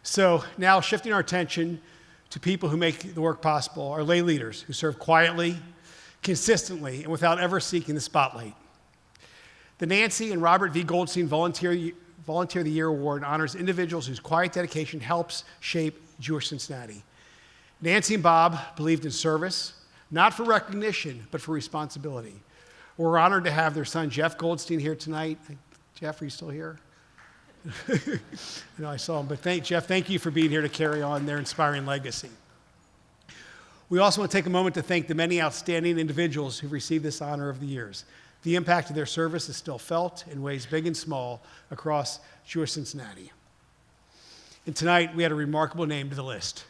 So now shifting our attention to people who make the work possible, our lay leaders who serve quietly, consistently, and without ever seeking the spotlight. The Nancy and Robert V. Goldstein Volunteer of the Year Award honors individuals whose quiet dedication helps shape Jewish Cincinnati. Nancy and Bob believed in service, not for recognition, but for responsibility. We're honored to have their son, Jeff Goldstein, here tonight. Jeff, are you still here? I saw him, but Jeff, thank you for being here to carry on their inspiring legacy. We also want to take a moment to thank the many outstanding individuals who've received this honor over the years. The impact of their service is still felt in ways big and small across Jewish Cincinnati. And tonight, we had a remarkable name to the list.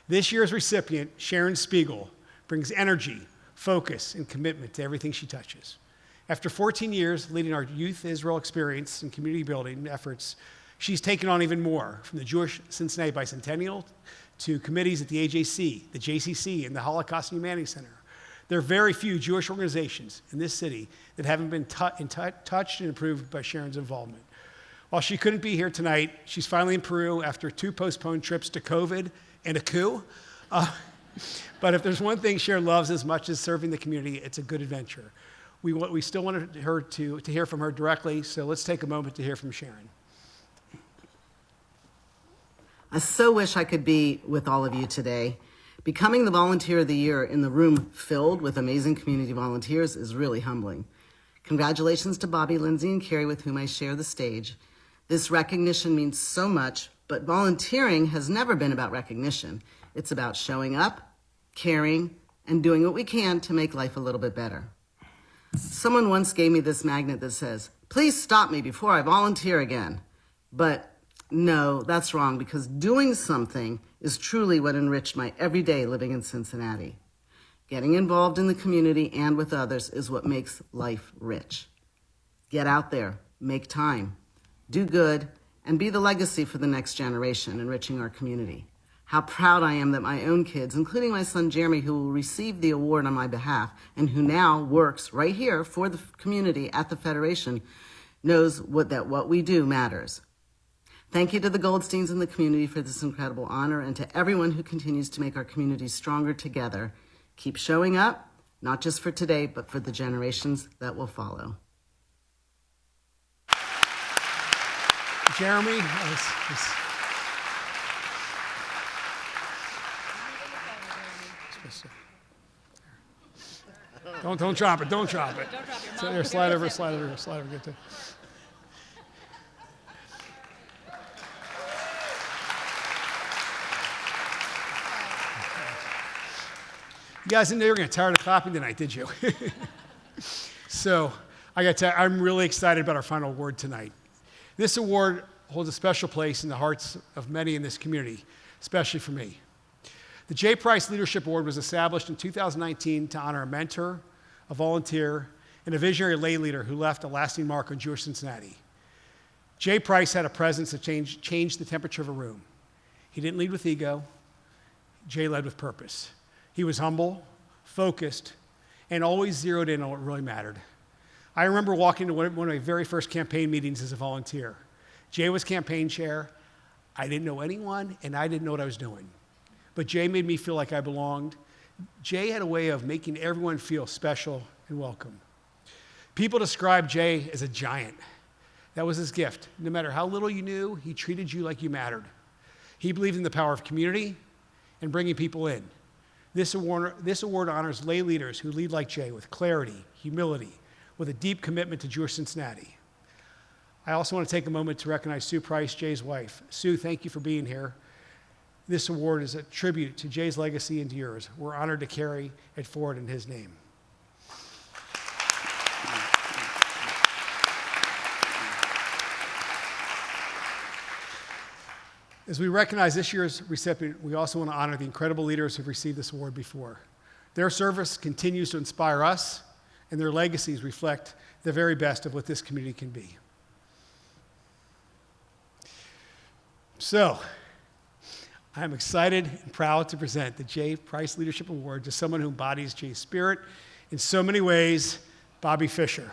This year's recipient, Sharon Spiegel, brings energy, focus, and commitment to everything she touches. After 14 years leading our Youth Israel experience and community building efforts, she's taken on even more, from the Jewish Cincinnati Bicentennial to committees at the AJC, the JCC, and the Holocaust and Humanities Center. There are very few Jewish organizations in this city that haven't been touched and improved by Sharon's involvement. While she couldn't be here tonight, she's finally in Peru after 2 postponed trips to COVID and a coup. But if there's one thing Sharon loves as much as serving the community, it's a good adventure. We still wanted her to hear from her directly, so let's take a moment to hear from Sharon. I so wish I could be with all of you today. Becoming the Volunteer of the Year in the room filled with amazing community volunteers is really humbling. Congratulations to Bobby, Lindsay, and Carrie, with whom I share the stage. This recognition means so much, but volunteering has never been about recognition. It's about showing up, caring, and doing what we can to make life a little bit better. Someone once gave me this magnet that says, "Please stop me before I volunteer again." But no, that's wrong, because doing something is truly what enriched my everyday living in Cincinnati. Getting involved in the community and with others is what makes life rich. Get out there, make time, do good, and be the legacy for the next generation, enriching our community. How proud I am that my own kids, including my son Jeremy, who will receive the award on my behalf and who now works right here for the community at the Federation, knows that what we do matters. Thank you to the Goldsteins and the community for this incredible honor, and to everyone who continues to make our community stronger together. Keep showing up, not just for today, but for the generations that will follow. Jeremy, Don't drop it. Don't drop it. So there, slide over. Get to. You guys didn't know you were going to tire of clapping tonight, did you? So I'm really excited about our final award tonight. This award holds a special place in the hearts of many in this community, especially for me. The J. Price Leadership Award was established in 2019 to honor a mentor, a volunteer, and a visionary lay leader who left a lasting mark on Jewish Cincinnati. J. Price had a presence that changed the temperature of a room. He didn't lead with ego. Jay led with purpose. He was humble, focused, and always zeroed in on what really mattered. I remember walking to one of my very first campaign meetings as a volunteer. Jay was campaign chair. I didn't know anyone, and I didn't know what I was doing. But Jay made me feel like I belonged. Jay had a way of making everyone feel special and welcome. People describe Jay as a giant, That was his gift. No matter how little you knew, he treated you like you mattered. He believed in the power of community and bringing people in. This award honors lay leaders who lead like Jay with clarity, humility, with a deep commitment to Jewish Cincinnati. I also want to take a moment to recognize Sue Price, Jay's wife. Sue, thank you for being here. This award is a tribute to Jay's legacy and to yours. We're honored to carry it forward in his name. As we recognize this year's recipient, we also want to honor the incredible leaders who've received this award before. Their service continues to inspire us, and their legacies reflect the very best of what this community can be. So, I'm excited and proud to present the Jay Price Leadership Award to someone who embodies Jay's spirit in so many ways, Bobby Fisher.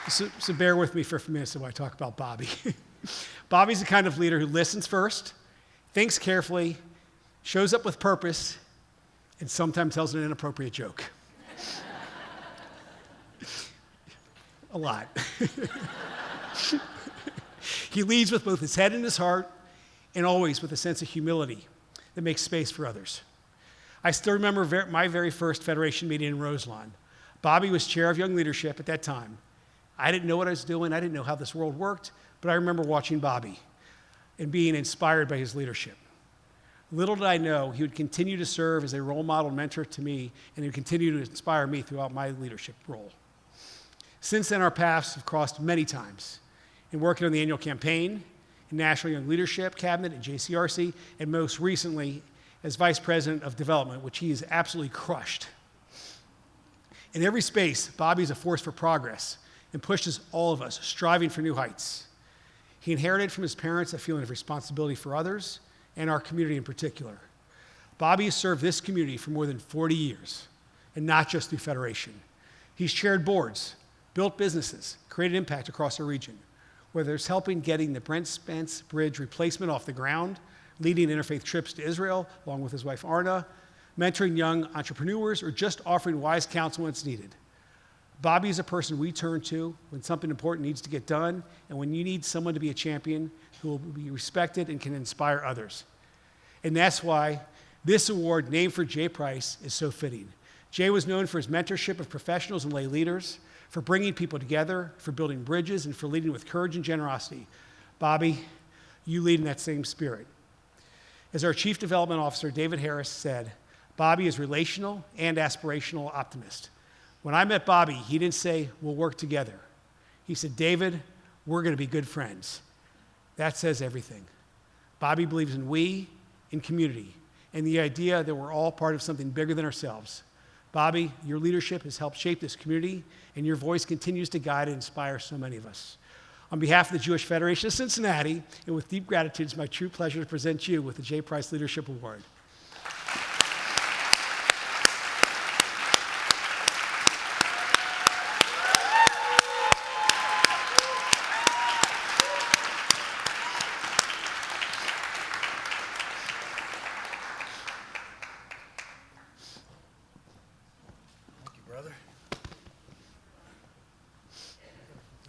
So bear with me for a few minutes while I talk about Bobby. Bobby's the kind of leader who listens first, thinks carefully, shows up with purpose, and sometimes tells an inappropriate joke. A lot. He leads with both his head and his heart, and always with a sense of humility that makes space for others. I still remember my very first Federation meeting in Roselawn. Bobby was chair of young leadership at that time. I didn't know what I was doing. I didn't know how this world worked, but I remember watching Bobby and being inspired by his leadership. Little did I know he would continue to serve as a role model mentor to me, and he would continue to inspire me throughout my leadership role. Since then, our paths have crossed many times in working on the annual campaign, in National Young Leadership Cabinet, in JCRC, and most recently as Vice President of Development, which he has absolutely crushed. In every space, Bobby is a force for progress and pushes all of us, striving for new heights. He inherited from his parents a feeling of responsibility for others and our community in particular. Bobby has served this community for more than 40 years, and not just through Federation. He's chaired boards, built businesses, created impact across our region, whether it's helping getting the Brent Spence Bridge replacement off the ground, leading interfaith trips to Israel along with his wife Arna, mentoring young entrepreneurs, or just offering wise counsel when it's needed. Bobby is a person we turn to when something important needs to get done and when you need someone to be a champion who will be respected and can inspire others. And that's why this award, named for Jay Price, is so fitting. Jay was known for his mentorship of professionals and lay leaders, for bringing people together, for building bridges, and for leading with courage and generosity. Bobby, you lead in that same spirit. As our Chief Development Officer, David Harris, said, Bobby is relational and aspirational optimist. When I met Bobby, he didn't say, we'll work together. He said, David, we're going to be good friends. That says everything. Bobby believes in we, in community, and the idea that we're all part of something bigger than ourselves. Bobby, your leadership has helped shape this community, and your voice continues to guide and inspire so many of us. On behalf of the Jewish Federation of Cincinnati, and with deep gratitude, it's my true pleasure to present you with the Jay Price Leadership Award.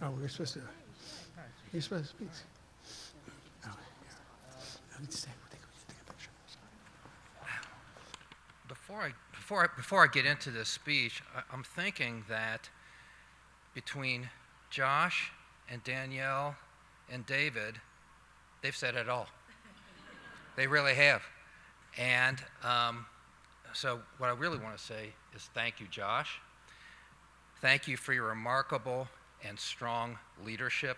Oh, we're supposed to. You're supposed to speak. Oh, yeah. Before I get into this speech, I'm thinking that between Josh and Danielle and David, they've said it all. They really have. And so what I really want to say is thank you, Josh. Thank you for your remarkable and strong leadership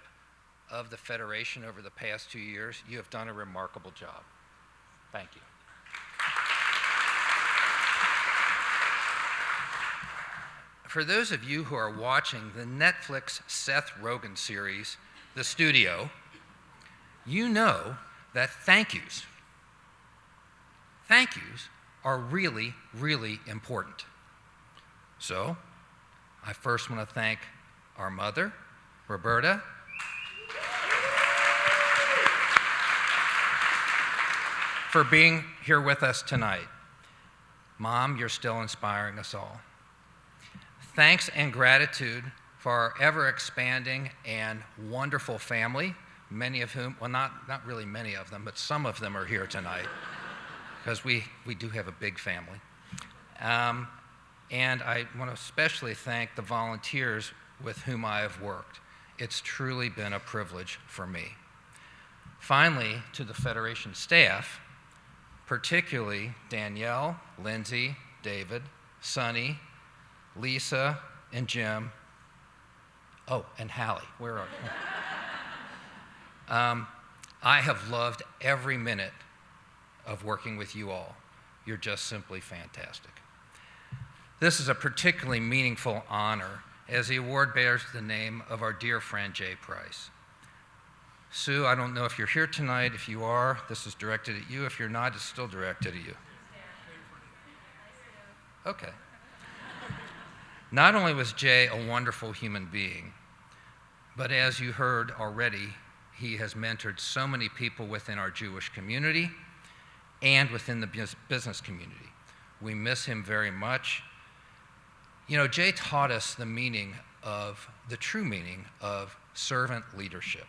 of the Federation over the past 2 years. You have done a remarkable job. Thank you. For those of you who are watching the Netflix Seth Rogen series, The Studio, you know that thank yous are really, really important. So, I first want to thank our mother, Roberta, for being here with us tonight. Mom, you're still inspiring us all. Thanks and gratitude for our ever-expanding and wonderful family, many of whom, well, not really many of them, but some of them are here tonight, because we do have a big family. And I want to especially thank the volunteers with whom I have worked. It's truly been a privilege for me. Finally, to the Federation staff, particularly Danielle, Lindsay, David, Sonny, Lisa, and Jim. Oh, and Hallie, where are you? I have loved every minute of working with you all. You're just simply fantastic. This is a particularly meaningful honor, as the award bears the name of our dear friend Jay Price. Sue, I don't know if you're here tonight. If you are, this is directed at you. If you're not, it's still directed at you. Okay. Not only was Jay a wonderful human being, but as you heard already, he has mentored so many people within our Jewish community and within the business community. We miss him very much. You know, Jay taught us the true meaning of servant leadership,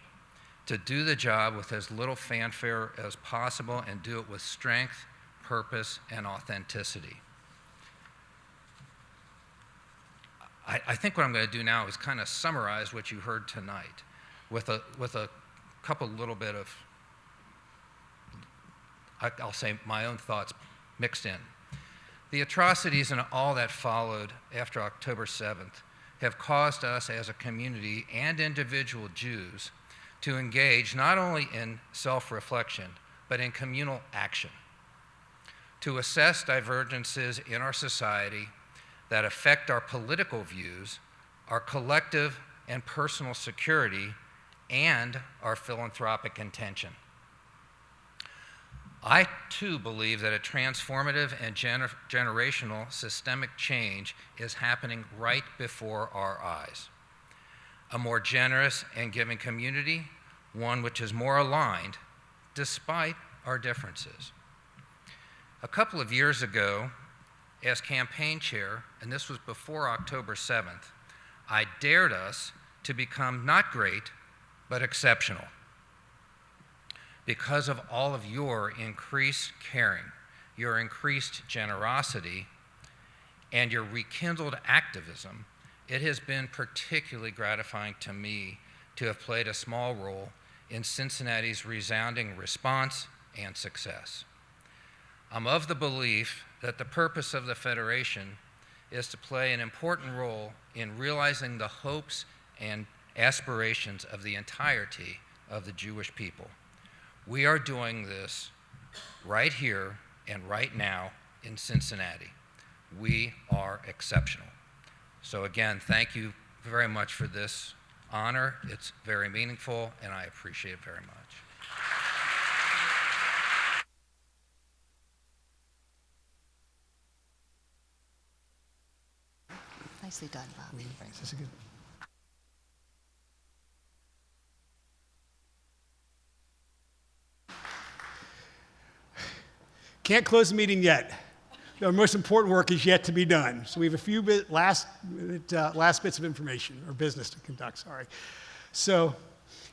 to do the job with as little fanfare as possible and do it with strength, purpose, and authenticity. I think what I'm going to do now is kind of summarize what you heard tonight with a couple little bit of, I'll say, my own thoughts mixed in. The atrocities and all that followed after October 7th have caused us as a community and individual Jews to engage not only in self-reflection, but in communal action, to assess divergences in our society that affect our political views, our collective and personal security, and our philanthropic intention. I, too, believe that a transformative and generational systemic change is happening right before our eyes. A more generous and giving community, one which is more aligned despite our differences. A couple of years ago, as campaign chair, and this was before October 7th, I dared us to become not great, but exceptional. Because of all of your increased caring, your increased generosity, and your rekindled activism, it has been particularly gratifying to me to have played a small role in Cincinnati's resounding response and success. I'm of the belief that the purpose of the Federation is to play an important role in realizing the hopes and aspirations of the entirety of the Jewish people. We are doing this right here and right now in Cincinnati. We are exceptional. So again, thank you very much for this honor. It's very meaningful, and I appreciate it very much. Nicely done, Bob. Thanks. This is good. Can't close the meeting yet. The most important work is yet to be done. So we have a few last bits of information, or business to conduct, sorry. So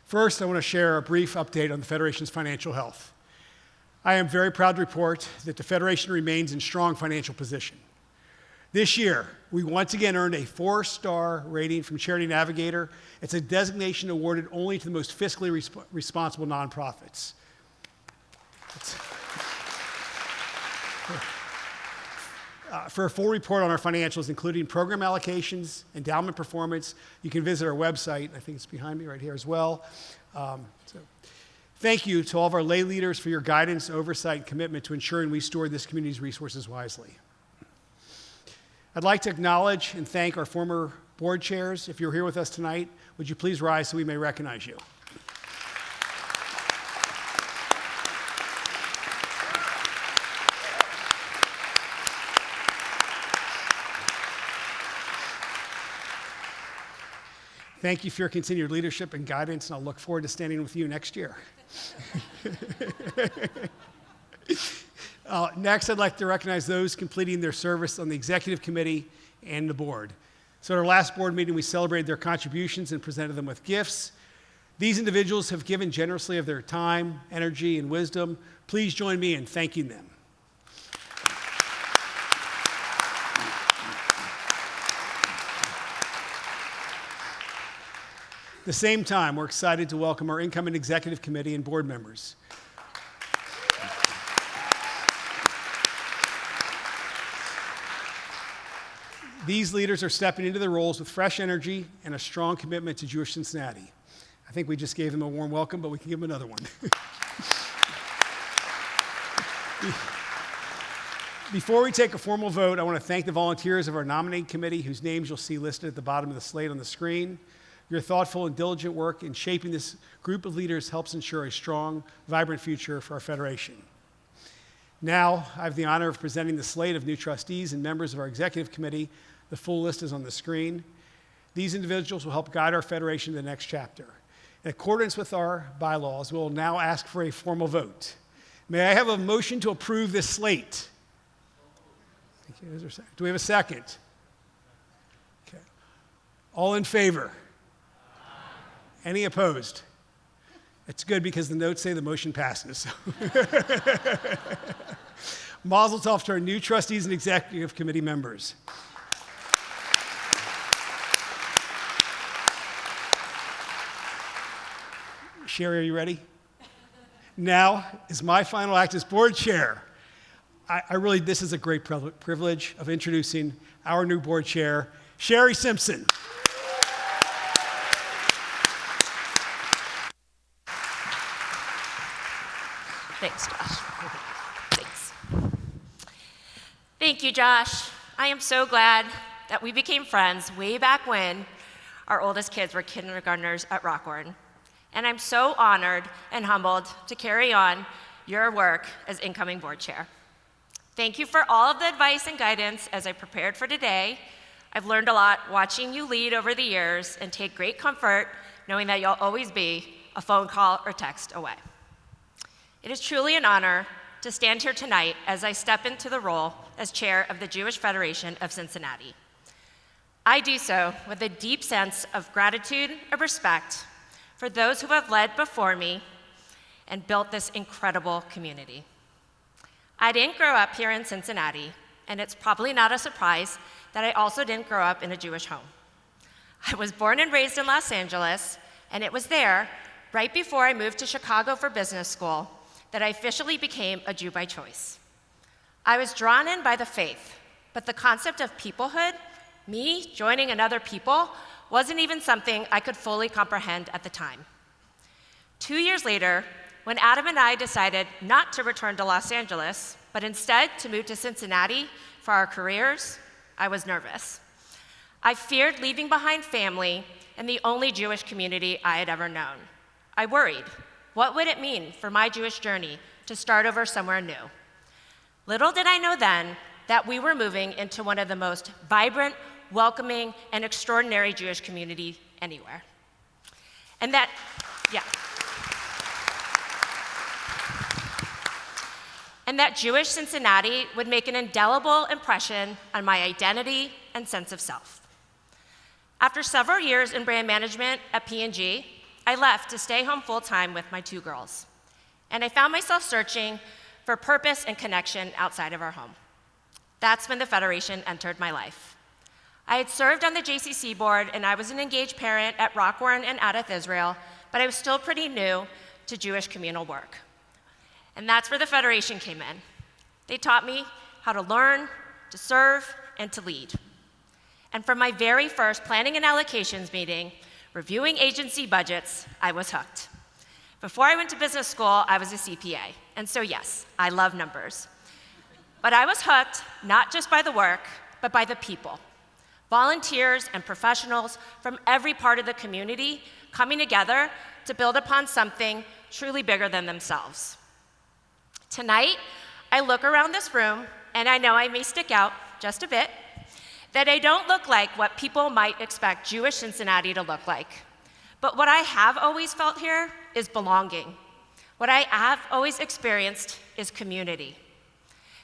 first, I want to share a brief update on the Federation's financial health. I am very proud to report that the Federation remains in strong financial position. This year, we once again earned a 4-star rating from Charity Navigator. It's a designation awarded only to the most fiscally responsible nonprofits. For a full report on our financials, including program allocations, endowment performance, you can visit our website. I think it's behind me right here as well. Thank you to all of our lay leaders for your guidance, oversight, and commitment to ensuring we store this community's resources wisely. I'd like to acknowledge and thank our former board chairs. If you're here with us tonight, would you please rise so we may recognize you? Thank you for your continued leadership and guidance, and I'll look forward to standing with you next year. Next, I'd like to recognize those completing their service on the executive committee and the board. So at our last board meeting, we celebrated their contributions and presented them with gifts. These individuals have given generously of their time, energy, and wisdom. Please join me in thanking them. At the same time, we're excited to welcome our incoming executive committee and board members. These leaders are stepping into their roles with fresh energy and a strong commitment to Jewish Cincinnati. I think we just gave them a warm welcome, but we can give them another one. Before we take a formal vote, I want to thank the volunteers of our nominating committee, whose names you'll see listed at the bottom of the slate on the screen. Your thoughtful and diligent work in shaping this group of leaders helps ensure a strong, vibrant future for our Federation. Now, I have the honor of presenting the slate of new trustees and members of our executive committee. The full list is on the screen. These individuals will help guide our Federation to the next chapter. In accordance with our bylaws, we'll now ask for a formal vote. May I have a motion to approve this slate? Do we have a second? Okay. All in favor? Any opposed? It's good because the notes say the motion passes. Mazel tov to our new trustees and executive committee members. Sherry, are you ready? Now is my final act as board chair. This is a great privilege of introducing our new board chair, Sherry Simpson. Thanks, Josh. Thanks. Thank you, Josh. I am so glad that we became friends way back when our oldest kids were kindergartners at Rockhorn. And I'm so honored and humbled to carry on your work as incoming board chair. Thank you for all of the advice and guidance as I prepared for today. I've learned a lot watching you lead over the years and take great comfort knowing that you'll always be a phone call or text away. It is truly an honor to stand here tonight as I step into the role as chair of the Jewish Federation of Cincinnati. I do so with a deep sense of gratitude and respect for those who have led before me and built this incredible community. I didn't grow up here in Cincinnati, and it's probably not a surprise that I also didn't grow up in a Jewish home. I was born and raised in Los Angeles, and it was there, right before I moved to Chicago for business school, that I officially became a Jew by choice. I was drawn in by the faith, but the concept of peoplehood, me joining another people, wasn't even something I could fully comprehend at the time. 2 years later, when Adam and I decided not to return to Los Angeles, but instead to move to Cincinnati for our careers, I was nervous. I feared leaving behind family and the only Jewish community I had ever known. I worried, what would it mean for my Jewish journey to start over somewhere new? Little did I know then that we were moving into one of the most vibrant, welcoming, and extraordinary Jewish community anywhere. And that Jewish Cincinnati would make an indelible impression on my identity and sense of self. After several years in brand management at P&G, I left to stay home full-time with my 2 girls. And I found myself searching for purpose and connection outside of our home. That's when the Federation entered my life. I had served on the JCC board, and I was an engaged parent at Rockhorn and Adath Israel, but I was still pretty new to Jewish communal work. And that's where the Federation came in. They taught me how to learn, to serve, and to lead. And from my very first planning and allocations meeting, reviewing agency budgets, I was hooked. Before I went to business school, I was a CPA, and so yes, I love numbers. But I was hooked not just by the work, but by the people. Volunteers and professionals from every part of the community coming together to build upon something truly bigger than themselves. Tonight, I look around this room, and I know I may stick out just a bit, that I don't look like what people might expect Jewish Cincinnati to look like. But what I have always felt here is belonging. What I have always experienced is community.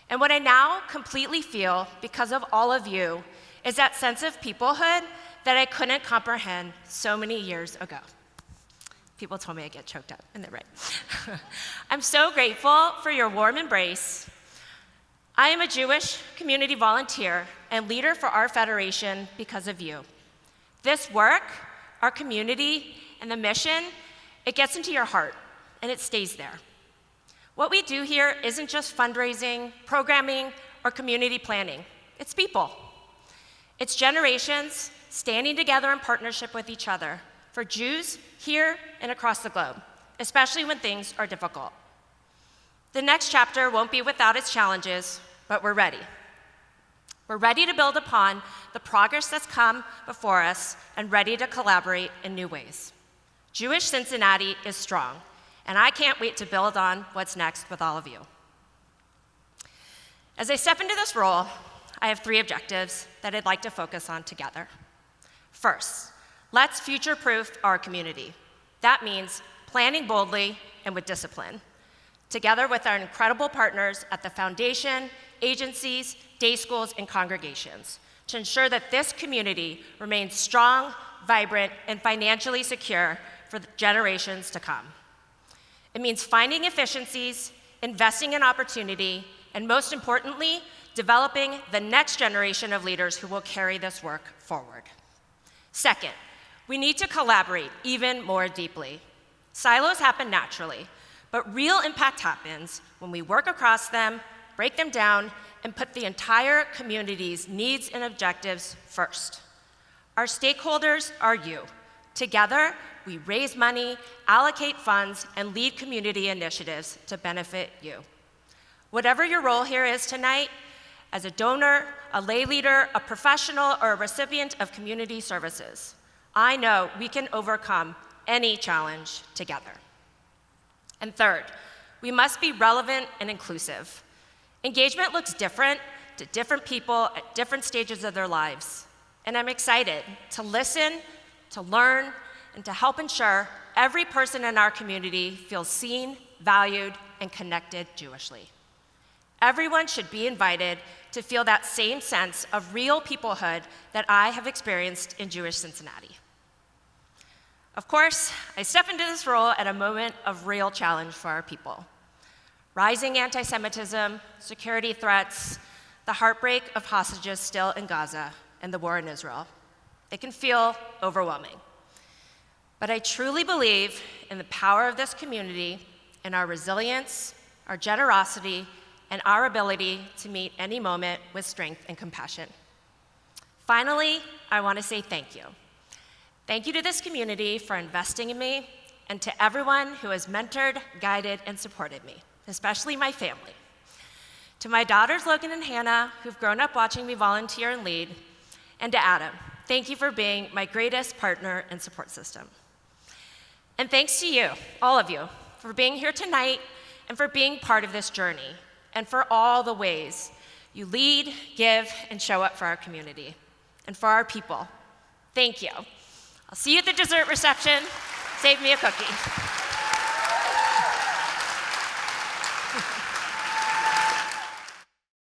And what I now completely feel because of all of you is that sense of peoplehood that I couldn't comprehend so many years ago. People told me I get choked up, and they're right. I'm so grateful for your warm embrace. I am a Jewish community volunteer and leader for our federation because of you. This work, our community, and the mission, it gets into your heart, and it stays there. What we do here isn't just fundraising, programming, or community planning. It's people. It's generations standing together in partnership with each other for Jews here and across the globe, especially when things are difficult. The next chapter won't be without its challenges, but we're ready. We're ready to build upon the progress that's come before us and ready to collaborate in new ways. Jewish Cincinnati is strong, and I can't wait to build on what's next with all of you. As I step into this role, I have 3 objectives that I'd like to focus on together. First, let's future-proof our community. That means planning boldly and with discipline, together with our incredible partners at the foundation, agencies, day schools, and congregations, to ensure that this community remains strong, vibrant, and financially secure for the generations to come. It means finding efficiencies, investing in opportunity, and most importantly, developing the next generation of leaders who will carry this work forward. Second, we need to collaborate even more deeply. Silos happen naturally, but real impact happens when we work across them, break them down, and put the entire community's needs and objectives first. Our stakeholders are you. Together, we raise money, allocate funds, and lead community initiatives to benefit you. Whatever your role here is tonight, as a donor, a lay leader, a professional, or a recipient of community services, I know we can overcome any challenge together. And third, we must be relevant and inclusive. Engagement looks different to different people at different stages of their lives. And I'm excited to listen, to learn, and to help ensure every person in our community feels seen, valued, and connected Jewishly. Everyone should be invited to feel that same sense of real peoplehood that I have experienced in Jewish Cincinnati. Of course, I step into this role at a moment of real challenge for our people. Rising anti-Semitism, security threats, the heartbreak of hostages still in Gaza, and the war in Israel. It can feel overwhelming. But I truly believe in the power of this community, in our resilience, our generosity, and our ability to meet any moment with strength and compassion. Finally, I want to say thank you. Thank you to this community for investing in me, and to everyone who has mentored, guided, and supported me, especially my family. To my daughters, Logan and Hannah, who've grown up watching me volunteer and lead, and to Adam, thank you for being my greatest partner and support system. And thanks to you, all of you, for being here tonight and for being part of this journey, and for all the ways you lead, give, and show up for our community and for our people. Thank you. I'll see you at the dessert reception. Save me a cookie.